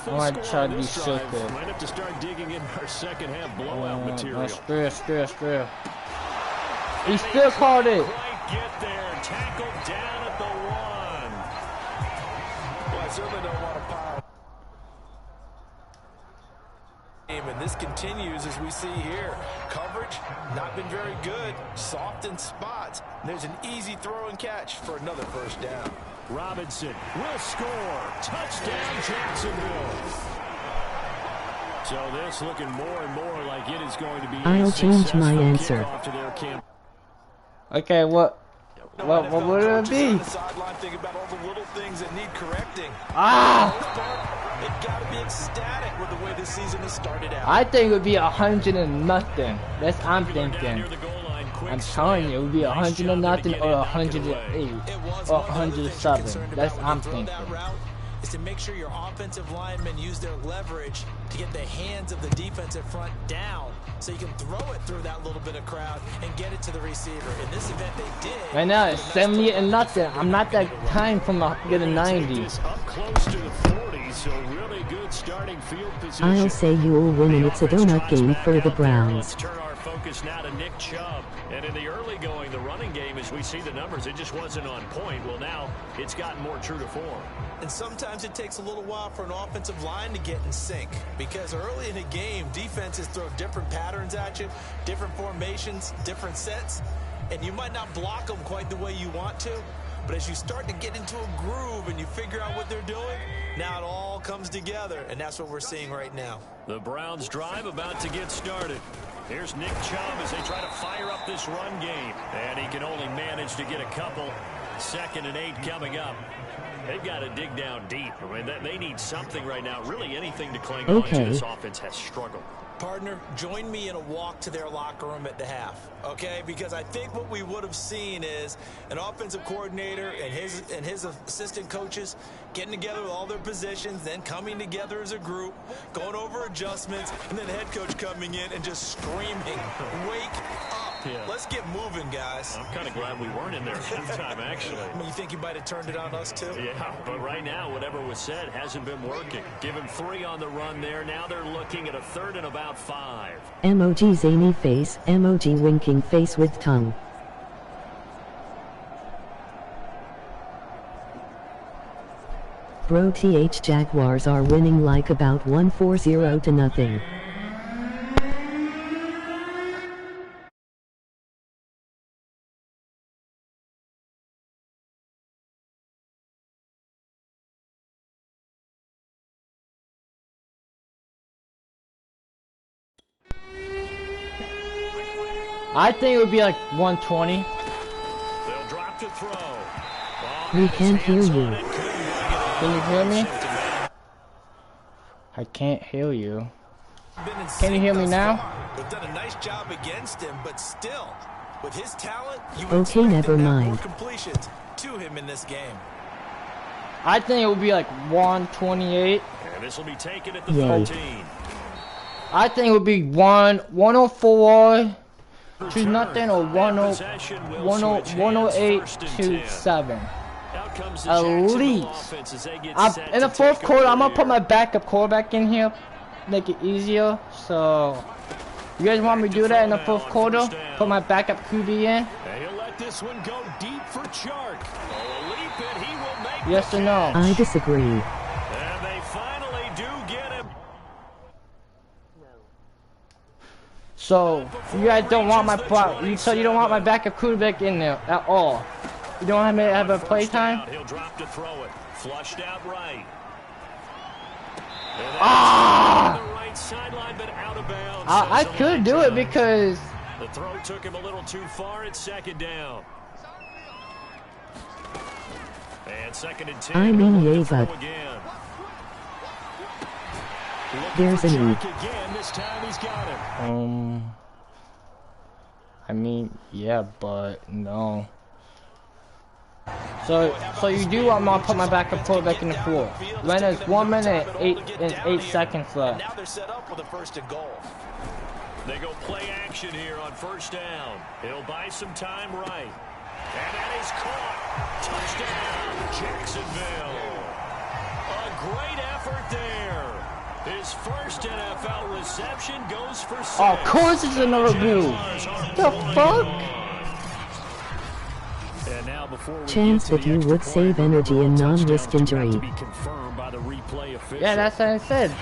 I want to try to be so good. Might have to start digging in our second half blowout material. Screw. He still called it. Quite get there, tackled down at the 1. Well, I certainly don't want to pile. And this continues as we see here. Coverage, not been very good. Soft in spots. There's an easy throw and catch for another 1st down. Robinson will score. Touchdown, Jacksonville. So this looking more and more like it is going to be I'll change my answer. Okay, what would it be? Think about all the little things that need correcting. It got to be ecstatic with the way this season has started out. I think it would be 100 and nothing. That's what I'm thinking. I'm telling you, it would be 100 and nothing or 108 or 107. That's what I'm thinking. Is to make sure your offensive linemen use their leverage to get the hands of the defensive front down so you can throw it through that little bit of crowd and get it to the receiver. In this event, they did. Right now, it's 70 and nothing. I'm not that time from get a 90. Up close to the 40, so really good starting field position. I'll say you'll win and it's a donut game for the Browns. Let's turn our focus now to Nick Chubb. And in the early going, the running game, as we see the numbers, it just wasn't on point. Well, now it's gotten more true to form. And sometimes it takes a little while for an offensive line to get in sync because early in a game, defenses throw different patterns at you, different formations, different sets, and you might not block them quite the way you want to. But as you start to get into a groove and you figure out what they're doing, now it all comes together, and that's what we're seeing right now. The Browns drive about to get started. Here's Nick Chubb as they try to fire up this run game. And he can only manage to get a couple. 2nd and 8 coming up. They've got to dig down deep. I mean, they need something right now. Really anything to cling on to. This offense has struggled. Partner, join me in a walk to their locker room at the half, okay? Because I think what we would have seen is an offensive coordinator and his assistant coaches getting together with all their positions, then coming together as a group, going over adjustments, and then the head coach coming in and just screaming, "Wake up." Yeah. Let's get moving, guys. I'm kind of glad we weren't in there at that time, actually. You think you might have turned it on us, too? Yeah, but right now, whatever was said hasn't been working. Give him 3 on the run there. Now they're looking at a 3rd and about 5. Emoji zany face, emoji winking face with tongue. Bro, TH Jaguars are winning like about 140 to nothing. I think it would be like 120. They'll drop to throw. We can't hear you. Can you hear me? I can't hear you. Can you hear me now? They've done a nice job against him, but still, with his talent, you okay, never mind. More completions to him in this game. I think it would be like 128. And this will be taken at the 13. I think it would be 104 to nothing or 108 to 7. At least. In the 4th quarter, I'm gonna put my backup quarterback in here, make it easier. So, you guys want me to do that in the 4th quarter? Put my backup QB in. He'll let this one go deep for Chark. Oh, a leap, and he will make Yes or no? I disagree. And they finally do get him. So you guys don't want my you don't want my backup quarterback in there at all. You don't have me have a play time. He'll drop to throw it. Flushed out right. Ah! The right sideline, but out of bounds. I could do it because the throw took him a little too far. It's second down. And second and 10. I mean, yeah, but there's an E. Again, this time he's got him. I mean, yeah, but no. So you do want me to put my backup quarterback in the floor. When there's 1 minute and 8 seconds left. Now they're set up with a first and goal. They go play action here on first down. He'll buy some time right. And that is caught. Touchdown, Jacksonville. A great effort there. His first NFL reception goes for 6. Oh, of course it's another blue. The fuck? And now before we Chance that you would save energy and non-risk injury. Yeah, that's what I said.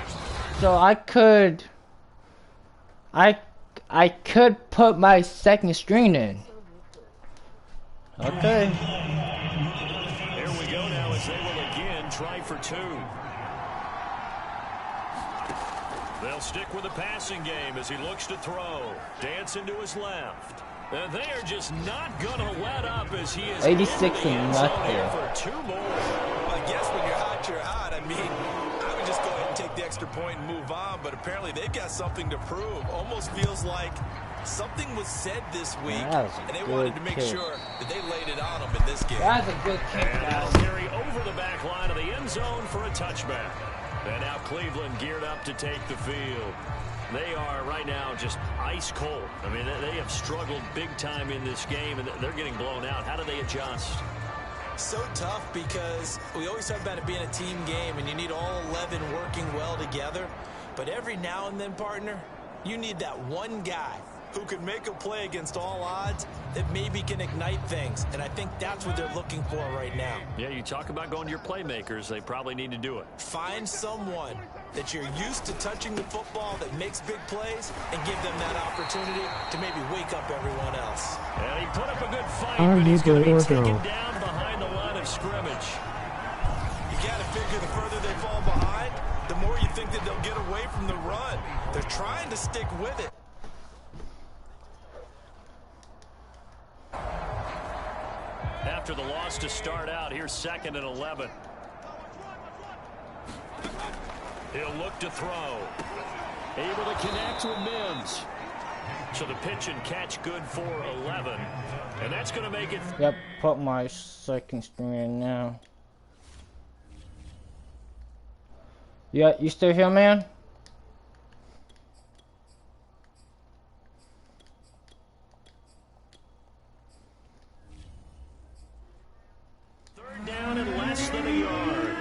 So I could put my second string in. Okay. There we go now as they will again try for 2. They'll stick with the passing game as he looks to throw. Dancing to his left. And they are just not going to let up as he is 86 and left there. For 2 more. I guess when you're hot, you're hot. I mean, I would just go ahead and take the extra point and move on, but apparently they've got something to prove. Almost feels like something was said this week, and they wanted to make sure that they laid it on them in this game. That's a good kick, And guys. they'll carry over the back line of the end zone for a touchback. And now Cleveland geared up to take the field. They are right now just ice cold. I mean, they have struggled big time in this game, and they're getting blown out. How do they adjust? So tough because we always talk about it being a team game, and you need all 11 working well together. But every now and then, partner, you need that one guy who can make a play against all odds that maybe can ignite things. And I think that's what they're looking for right now. Yeah, you talk about going to your playmakers. They probably need to do it. Find someone that you're used to touching the football that makes big plays and give them that opportunity to maybe wake up everyone else. And he put up a good fight, Are but you he's going to good be or taken no? down behind the line of scrimmage. You got to figure the further they fall behind, the more you think that they'll get away from the run. They're trying to stick with it. After the loss to start out, here's 2nd and 11. He'll look to throw. Able to connect with Mims. So the pitch and catch good for 11. And that's going to make it. Yep, put my second string in now. Yeah, you still here, man? Third down and less than a yard.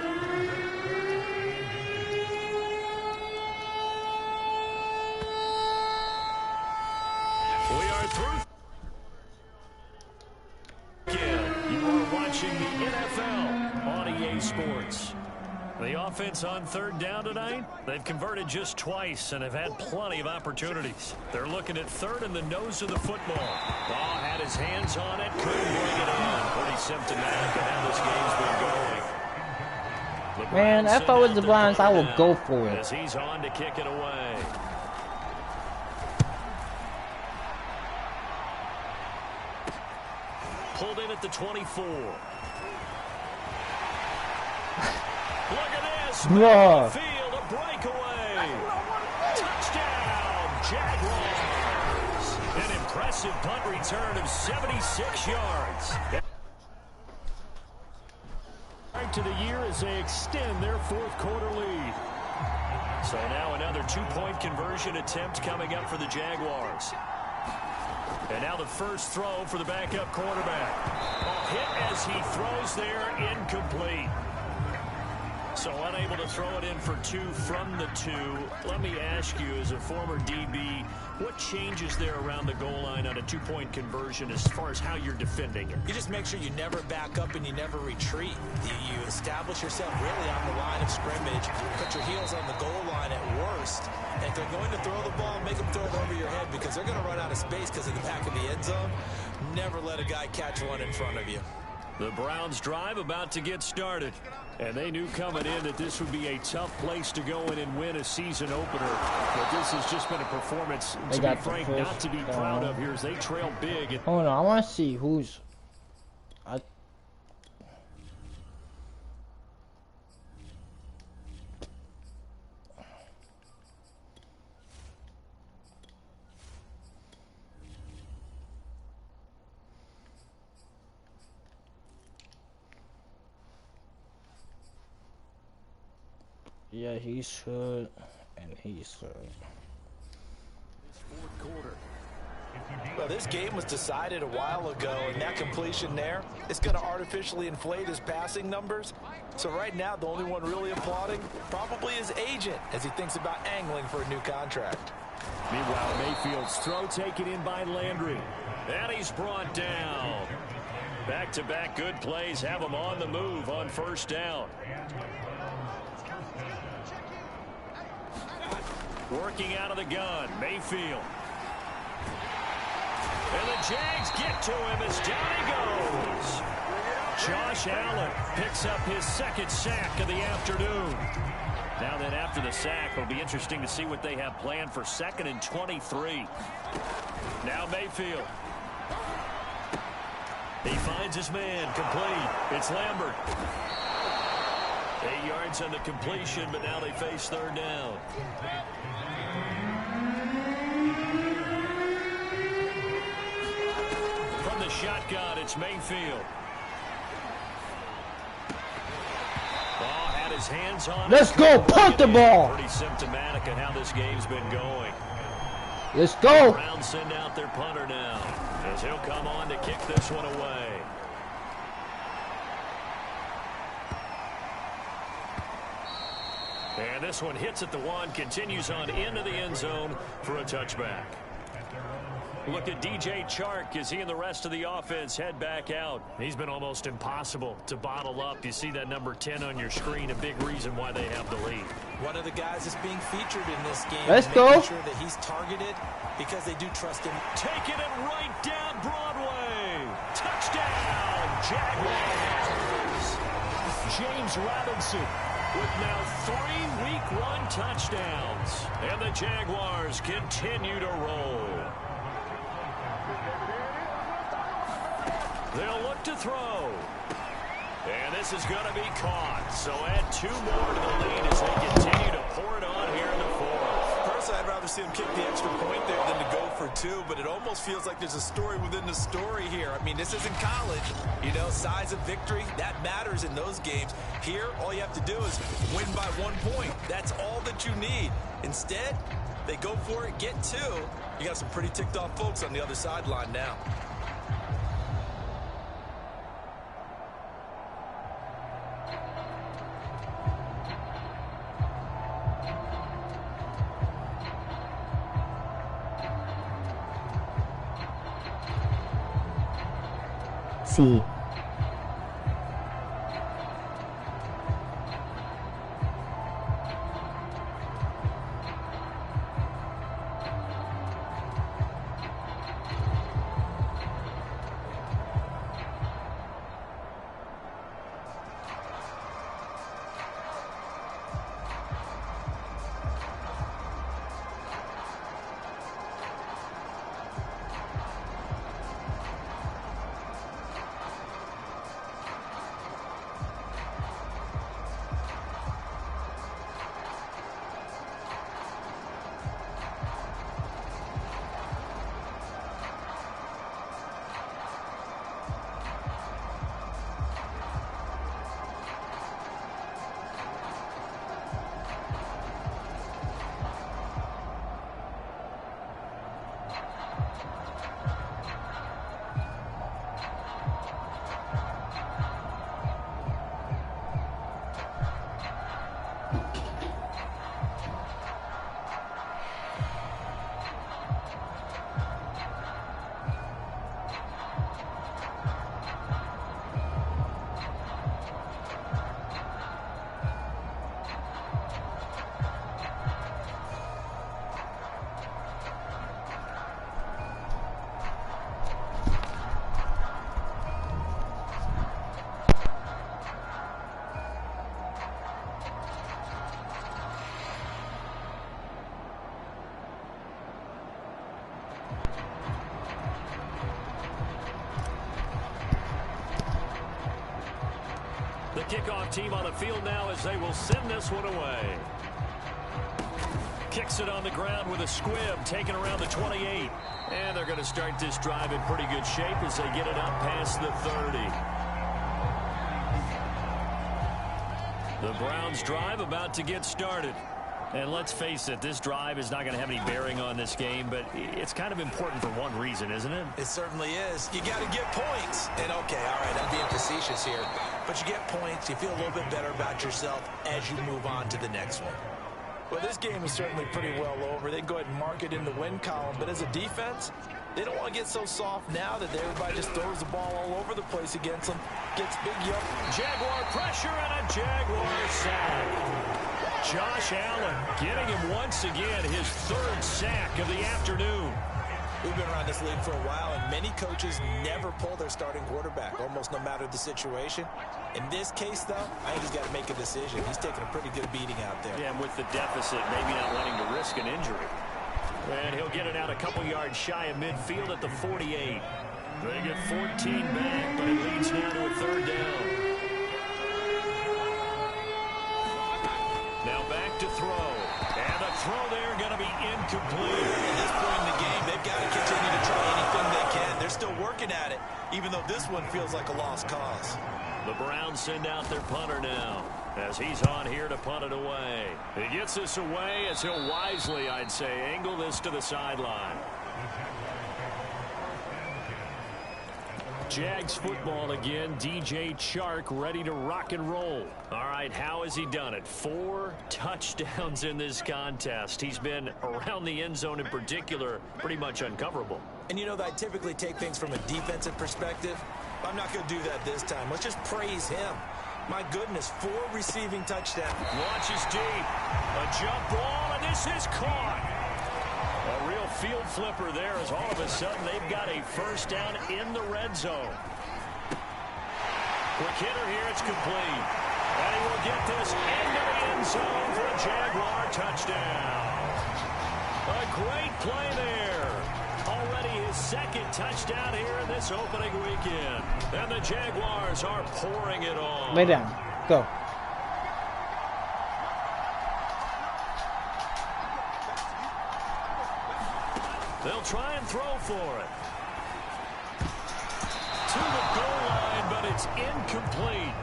We are through. Again, you are watching the NFL on EA Sports. The offense on third down tonight, they've converted just twice and have had plenty of opportunities. They're looking at third in the nose of the football. Ball had his hands on it, couldn't bring it in. Pretty symptomatic of how this game's been going. Man, if I was the Browns, I would go for it. As he's on to kick it away. Pulled in at the 24. Look at this. Bruh. Field, a breakaway. Touchdown, Jaguars. An impressive punt return of 76 yards. Right to the year as they extend their 4th quarter lead. So now another 2-point conversion attempt coming up for the Jaguars. And now the first throw for the backup quarterback. Hit as he throws there, incomplete. So unable to throw it in for 2 from the 2. Let me ask you, as a former DB, what changes there around the goal line on a 2-point conversion as far as how you're defending it? You just make sure you never back up and you never retreat. You establish yourself really on the line of scrimmage, put your heels on the goal line at worst. And if they're going to throw the ball, make them throw it over your head because they're going to run out of space because of the back of the end zone. Never let a guy catch one in front of you. The Browns drive about to get started. And they knew coming in that this would be a tough place to go in and win a season opener. But this has just been a performance, to be frank, not to be proud of here as they trail big. Hold on, I want to see who's... Yeah, he should, and he should. Well, this game was decided a while ago, and that completion there is going to artificially inflate his passing numbers. So right now, the only one really applauding probably his agent as he thinks about angling for a new contract. Meanwhile, Mayfield's throw taken in by Landry. And he's brought down. Back-to-back good plays have him on the move on first down. Working out of the gun, Mayfield. And the Jags get to him as down he goes. Josh Allen picks up his 2nd sack of the afternoon. Now then, after the sack, it'll be interesting to see what they have planned for 2nd and 23. Now Mayfield. He finds his man, complete. It's Lambert. 8 yards on the completion, but now they face 3rd down. From the shotgun, it's Mayfield. Ball had his hands on it. Let's go, punt the ball. Pretty symptomatic of how this game's been going. Let's go. Browns send out their punter now, as he'll come on to kick this one away. And this one hits at the 1, continues on into the end zone for a touchback. Look at DJ Chark as he and the rest of the offense head back out. He's been almost impossible to bottle up. You see that number 10 on your screen, a big reason why they have the lead. One of the guys that's being featured in this game. Let's go. Making sure that he's targeted because they do trust him. Taking it right down Broadway. Touchdown, Jaguars. James Robinson with now 3 week-run touchdowns. And the Jaguars continue to roll. They'll look to throw. And this is going to be caught. So add 2 more to the lead as they continue to pour it on here in the 4th. Personally, I'd rather see him kick the extra point there than to go for 2, but it almost feels like there's a story within the story here. I mean, this isn't college. You know, size of victory, that matters in those games. Here, all you have to do is win by 1 point. That's all that you need. Instead, they go for it, get 2. You got some pretty ticked off folks on the other sideline now. C. The kickoff team on the field now as they will send this one away. Kicks it on the ground with a squib, taken around the 28. And they're going to start this drive in pretty good shape as they get it up past the 30. The Browns drive about to get started. And let's face it, this drive is not going to have any bearing on this game, but it's kind of important for one reason, isn't it? It certainly is. You got to get points. And, okay, all right, I'm being facetious here. But you get points, you feel a little bit better about yourself as you move on to the next one. Well, this game is certainly pretty well over. They can go ahead and mark it in the win column. But as a defense, they don't want to get so soft now that everybody just throws the ball all over the place against them. Gets big yup. Jaguar pressure and a Jaguar sack. Josh Allen getting him once again his third sack of the afternoon. We've been around this league for a while, and many coaches never pull their starting quarterback, almost no matter the situation. In this case, though, I think he's got to make a decision. He's taking a pretty good beating out there. Yeah, and with the deficit, maybe not wanting to risk an injury. And he'll get it out a couple yards shy of midfield at the 48. They get 14 back, but it leads now to a third down. Now back to throw. And the throw there going to be incomplete. At this point in the game, they've got to continue to try anything they can. They're still working at it, even though this one feels like a lost cause. The Browns send out their punter now as he's on here to punt it away. He gets this away as he'll wisely, I'd say, angle this to the sideline. Jags football again. DJ Chark ready to rock and roll. All right, how has he done it? 4 touchdowns in this contest. He's been around the end zone in particular, pretty much uncoverable. And you know that I typically take things from a defensive perspective. I'm not going to do that this time. Let's just praise him. My goodness, 4 receiving touchdowns. Launches deep. A jump ball, and this is caught. A real field flipper there as all of a sudden they've got a first down in the red zone. Quick hitter here, it's complete. And he will get this into the end zone for a Jaguar touchdown. A great play there. Already his second touchdown here in this opening weekend. And the Jaguars are pouring it on. Lay down. Go. They'll try and throw for it. To the goal line, but it's incomplete.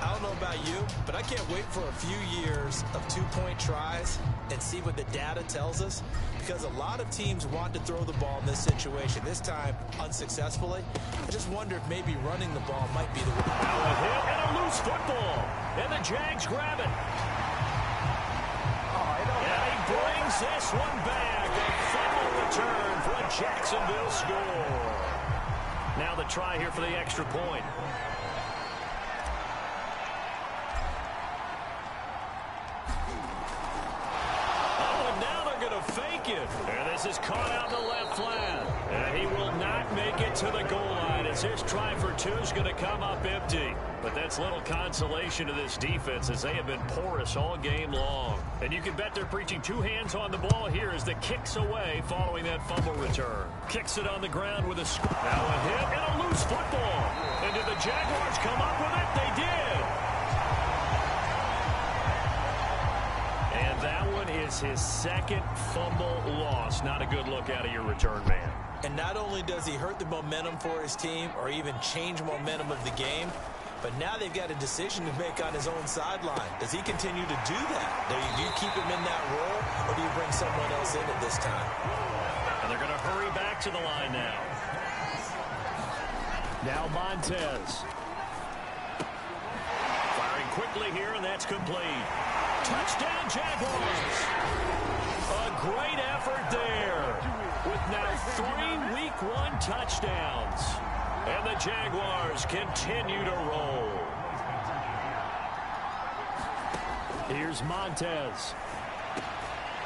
I don't know about you, but I can't wait for a few years of 2-point tries and see what the data tells us, because a lot of teams want to throw the ball in this situation. This time, unsuccessfully. I just wonder if maybe running the ball might be the way. Now a hit and a loose football. And the Jags grab it. And he brings this one back. A fumble return for a Jacksonville score. Now the try here for the extra point. Oh, and now they're going to fake it. And this is caught out in the left flat. And he will not make it to the goal line as his try for 2 is going to come up empty. But that's little consolation to this defense as they have been porous all game long. And you can bet they're preaching 2 hands on the ball here as the kicks away following that fumble return. Kicks it on the ground with a now a hit and a loose football. And did the Jaguars come up with it? They did. And that one is his second fumble loss. Not a good look out of your return man. And not only does he hurt the momentum for his team or even change momentum of the game, but now they've got a decision to make on his own sideline. Does he continue to do that? Do you keep him in that role, or do you bring someone else in at this time? And they're going to hurry back to the line now. Now Montez. Firing quickly here, and that's complete. Touchdown, Jaguars. A great effort there with now 3 Week 1 touchdowns. And the Jaguars continue to roll. Here's Montez.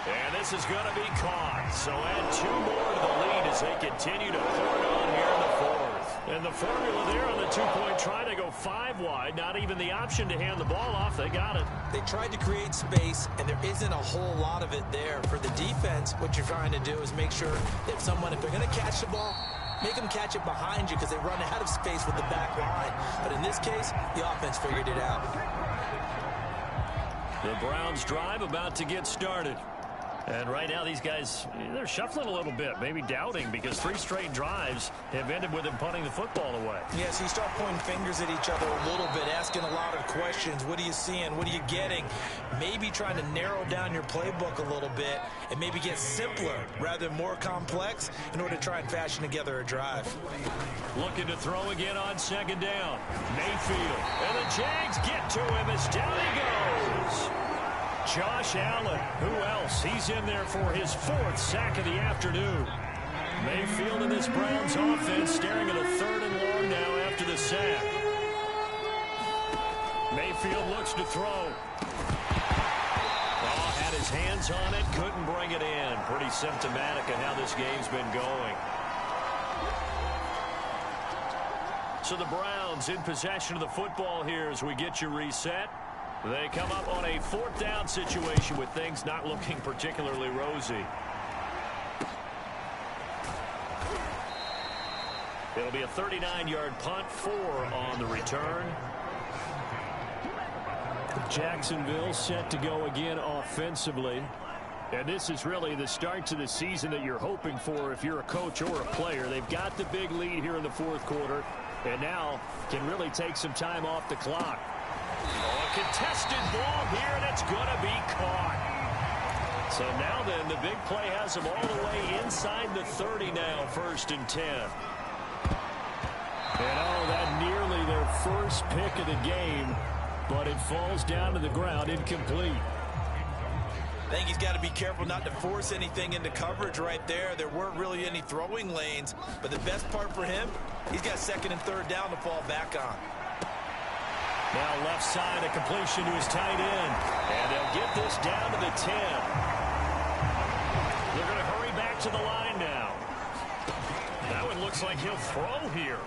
And this is going to be caught. So add 2 more to the lead as they continue to pour it on here in the 4th. And the formula there on the two-point try to go 5 wide. Not even the option to hand the ball off. They got it. They tried to create space, and there isn't a whole lot of it there. For the defense, what you're trying to do is make sure that if they're going to catch the ball, make them catch it behind you because they run out of space with the back line. But in this case, the offense figured it out. The Browns drive about to get started. And right now, these guys, they're shuffling a little bit, maybe doubting, because 3 straight drives have ended with them punting the football away. Yeah, so you start pointing fingers at each other a little bit, asking a lot of questions. What are you seeing? What are you getting? Maybe trying to narrow down your playbook a little bit and maybe get simpler rather than more complex in order to try and fashion together a drive. Looking to throw again on second down. Mayfield. And the Jags get to him as down he goes. Josh Allen, who else? He's in there for his 4th sack of the afternoon. Mayfield and this Browns offense staring at a 3rd and long now after the sack. Mayfield looks to throw. Oh, had his hands on it, couldn't bring it in. Pretty symptomatic of how this game's been going. So the Browns in possession of the football here as we get you reset. They come up on a 4th down situation with things not looking particularly rosy. It'll be a 39-yard punt, 4 on the return. Jacksonville set to go again offensively. And this is really the start to the season that you're hoping for if you're a coach or a player. They've got the big lead here in the 4th quarter and now can really take some time off the clock. Oh, a contested ball here, and it's going to be caught. So now then, the big play has them all the way inside the 30 now, 1st and 10. And oh, that nearly their first pick of the game, but it falls down to the ground incomplete. I think he's got to be careful not to force anything into coverage right there. There weren't really any throwing lanes, but the best part for him, he's got 2nd and 3rd down to fall back on. Now left side, a completion to his tight end. And they'll get this down to the 10. They're going to hurry back to the line now. That one looks like he'll throw here.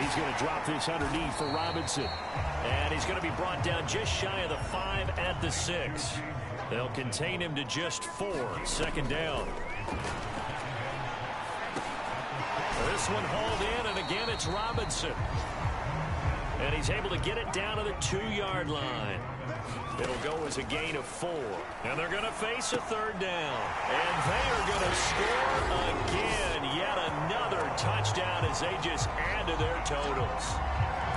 He's going to drop this underneath for Robinson. And he's going to be brought down just shy of the 5 at the 6. They'll contain him to just 4. 2nd down. This one hauled in, and again it's Robinson. And he's able to get it down to the 2-yard line. It'll go as a gain of 4. And they're going to face a 3rd down. And they are going to score again. Yet another touchdown as they just add to their totals.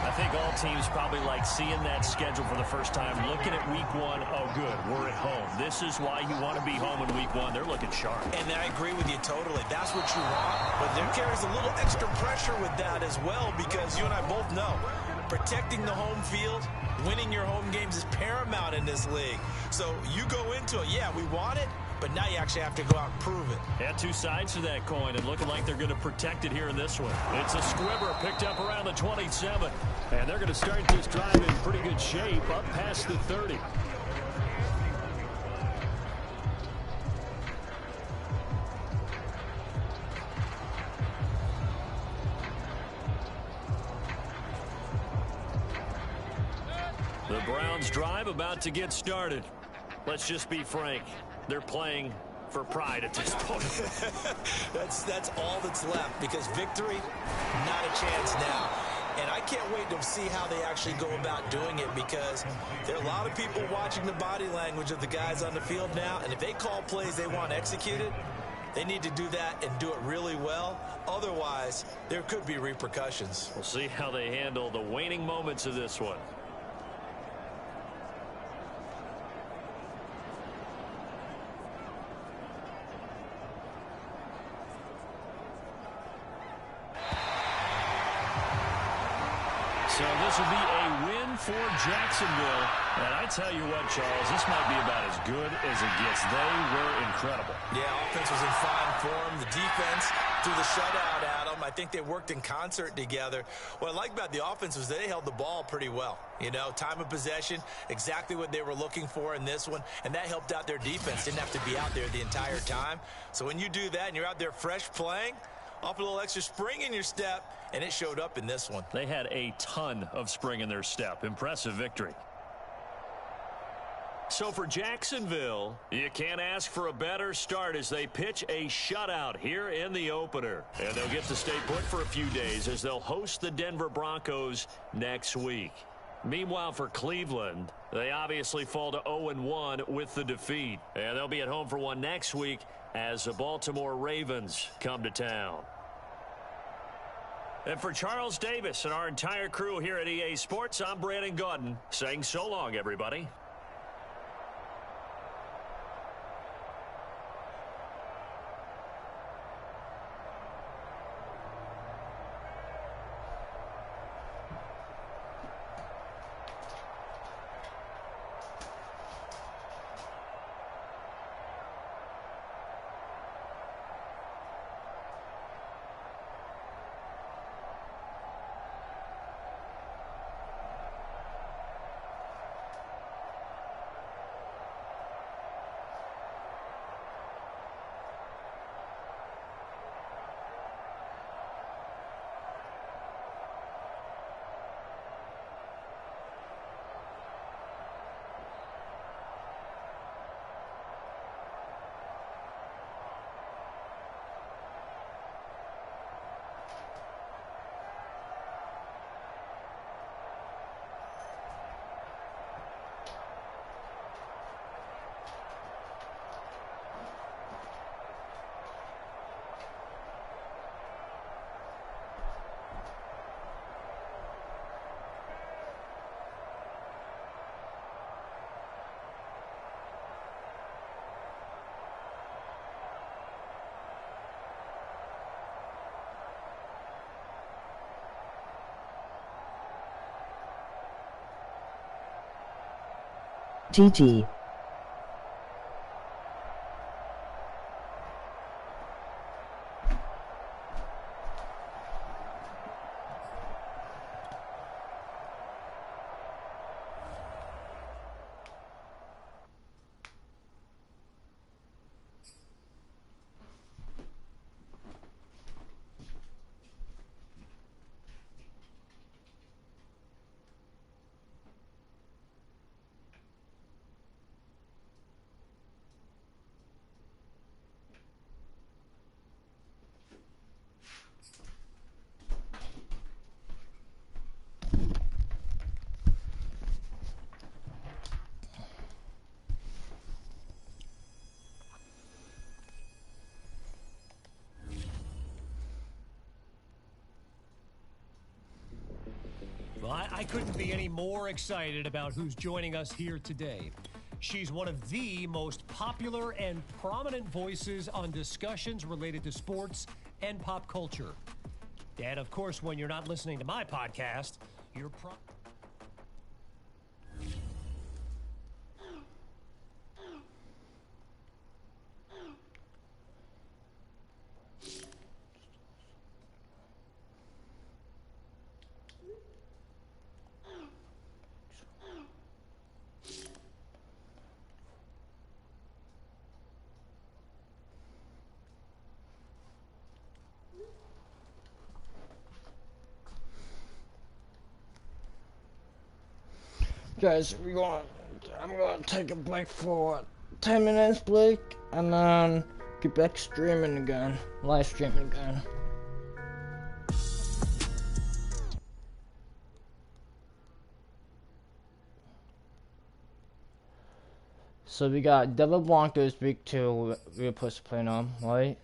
I think all teams probably like seeing that schedule for the first time, looking at week 1. Oh, good, we're at home. This is why you want to be home in week 1. They're looking sharp. And I agree with you totally. That's what you want. But there carries a little extra pressure with that as well, because you and I both know protecting the home field, winning your home games is paramount in this league. So you go into it, yeah, we want it, but now you actually have to go out and prove it. Yeah, 2 sides to that coin, and looking like they're going to protect it here in this one. It's a squibber picked up around the 27. And they're going to start this drive in pretty good shape up past the 30. The Browns drive about to get started. Let's just be frank. They're playing for pride at this point. That's all that's left, because victory, not a chance now. And I can't wait to see how they actually go about doing it, because there are a lot of people watching the body language of the guys on the field now, and if they call plays they want executed, they need to do that and do it really well. Otherwise, there could be repercussions. We'll see how they handle the waning moments of this one. So this will be a win for Jacksonville. And I tell you what, Charles, this might be about as good as it gets. They were incredible. Yeah, offense was in fine form. The defense threw the shutout at them. I think they worked in concert together. What I like about the offense was they held the ball pretty well. You know, time of possession, exactly what they were looking for in this one. And that helped out their defense. Didn't have to be out there the entire time. So when you do that and you're out there fresh playing, Off a little extra spring in your step, and it showed up in this one. They had a ton of spring in their step. Impressive victory. So for Jacksonville, you can't ask for a better start as they pitch a shutout here in the opener. And they'll get to stay put for a few days as they'll host the Denver Broncos next week. Meanwhile, for Cleveland, they obviously fall to 0-1 with the defeat. And they'll be at home for one next week as the Baltimore Ravens come to town. And for Charles Davis and our entire crew here at EA Sports, I'm Brandon Gaudin saying so long, everybody. GG. Well, I couldn't be any more excited about who's joining us here today. She's one of the most popular and prominent voices on discussions related to sports and pop culture. And, of course, when you're not listening to my podcast, you're Guys, I'm gonna take a break for 10 minutes, Blake, and then get back streaming again, live streaming again. So we got Denver Broncos week 2. We're supposed to play on, right?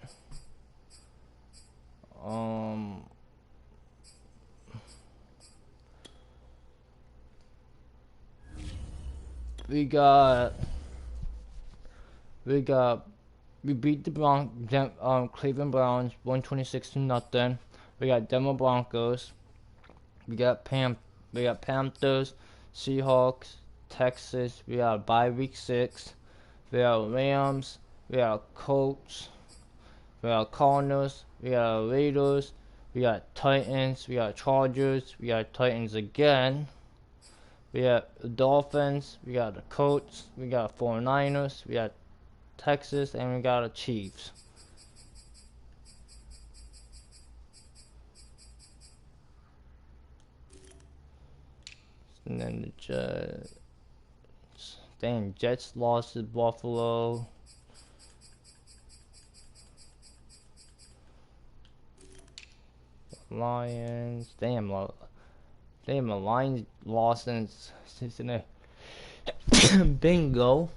We beat the Cleveland Browns 126-0. We got Denver Broncos. We got Panthers, Seahawks, Texas. We got bye week 6. We got Rams. We got Colts. We got Cardinals. We got Raiders. We got Titans. We got Chargers. We got Titans again. We got the Dolphins, we got the Colts, we got 49ers, we got Texas, and we got the Chiefs. And then the Jets. Damn, Jets lost to Buffalo. Lions. Damn, the Lions lost in Cincinnati. Bingo.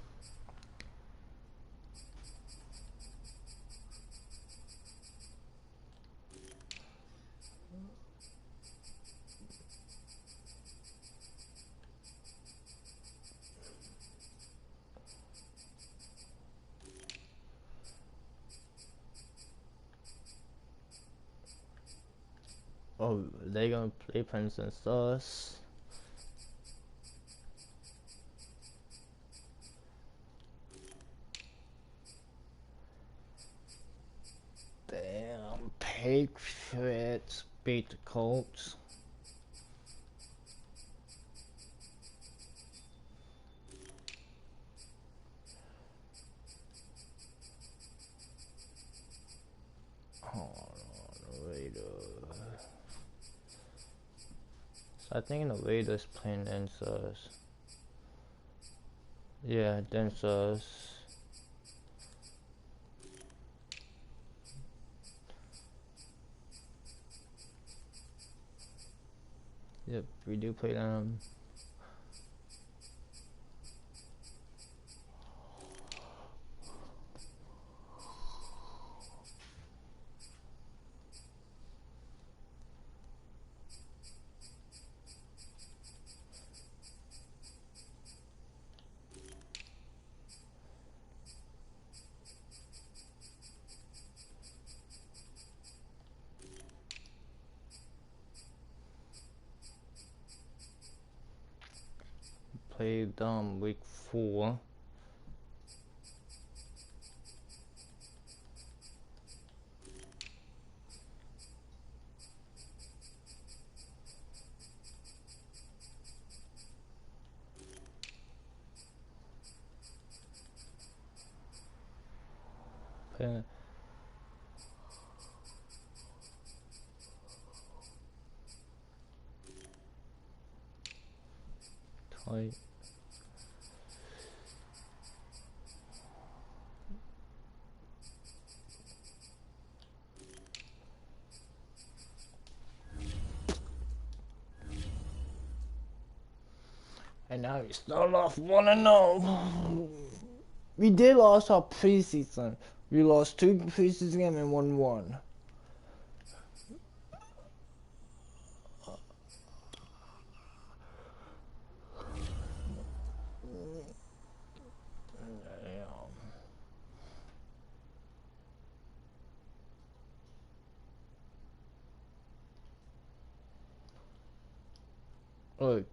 Oh, they gonna play Princeton us. Damn, Patriots beat the Colts. I think the Raiders playing against us. Yeah, against us. Yep, we do play them. Played them week 4. Tight. And now we start off 1-0. We did lose our preseason. We lost 2 preseason games and won 1. Look.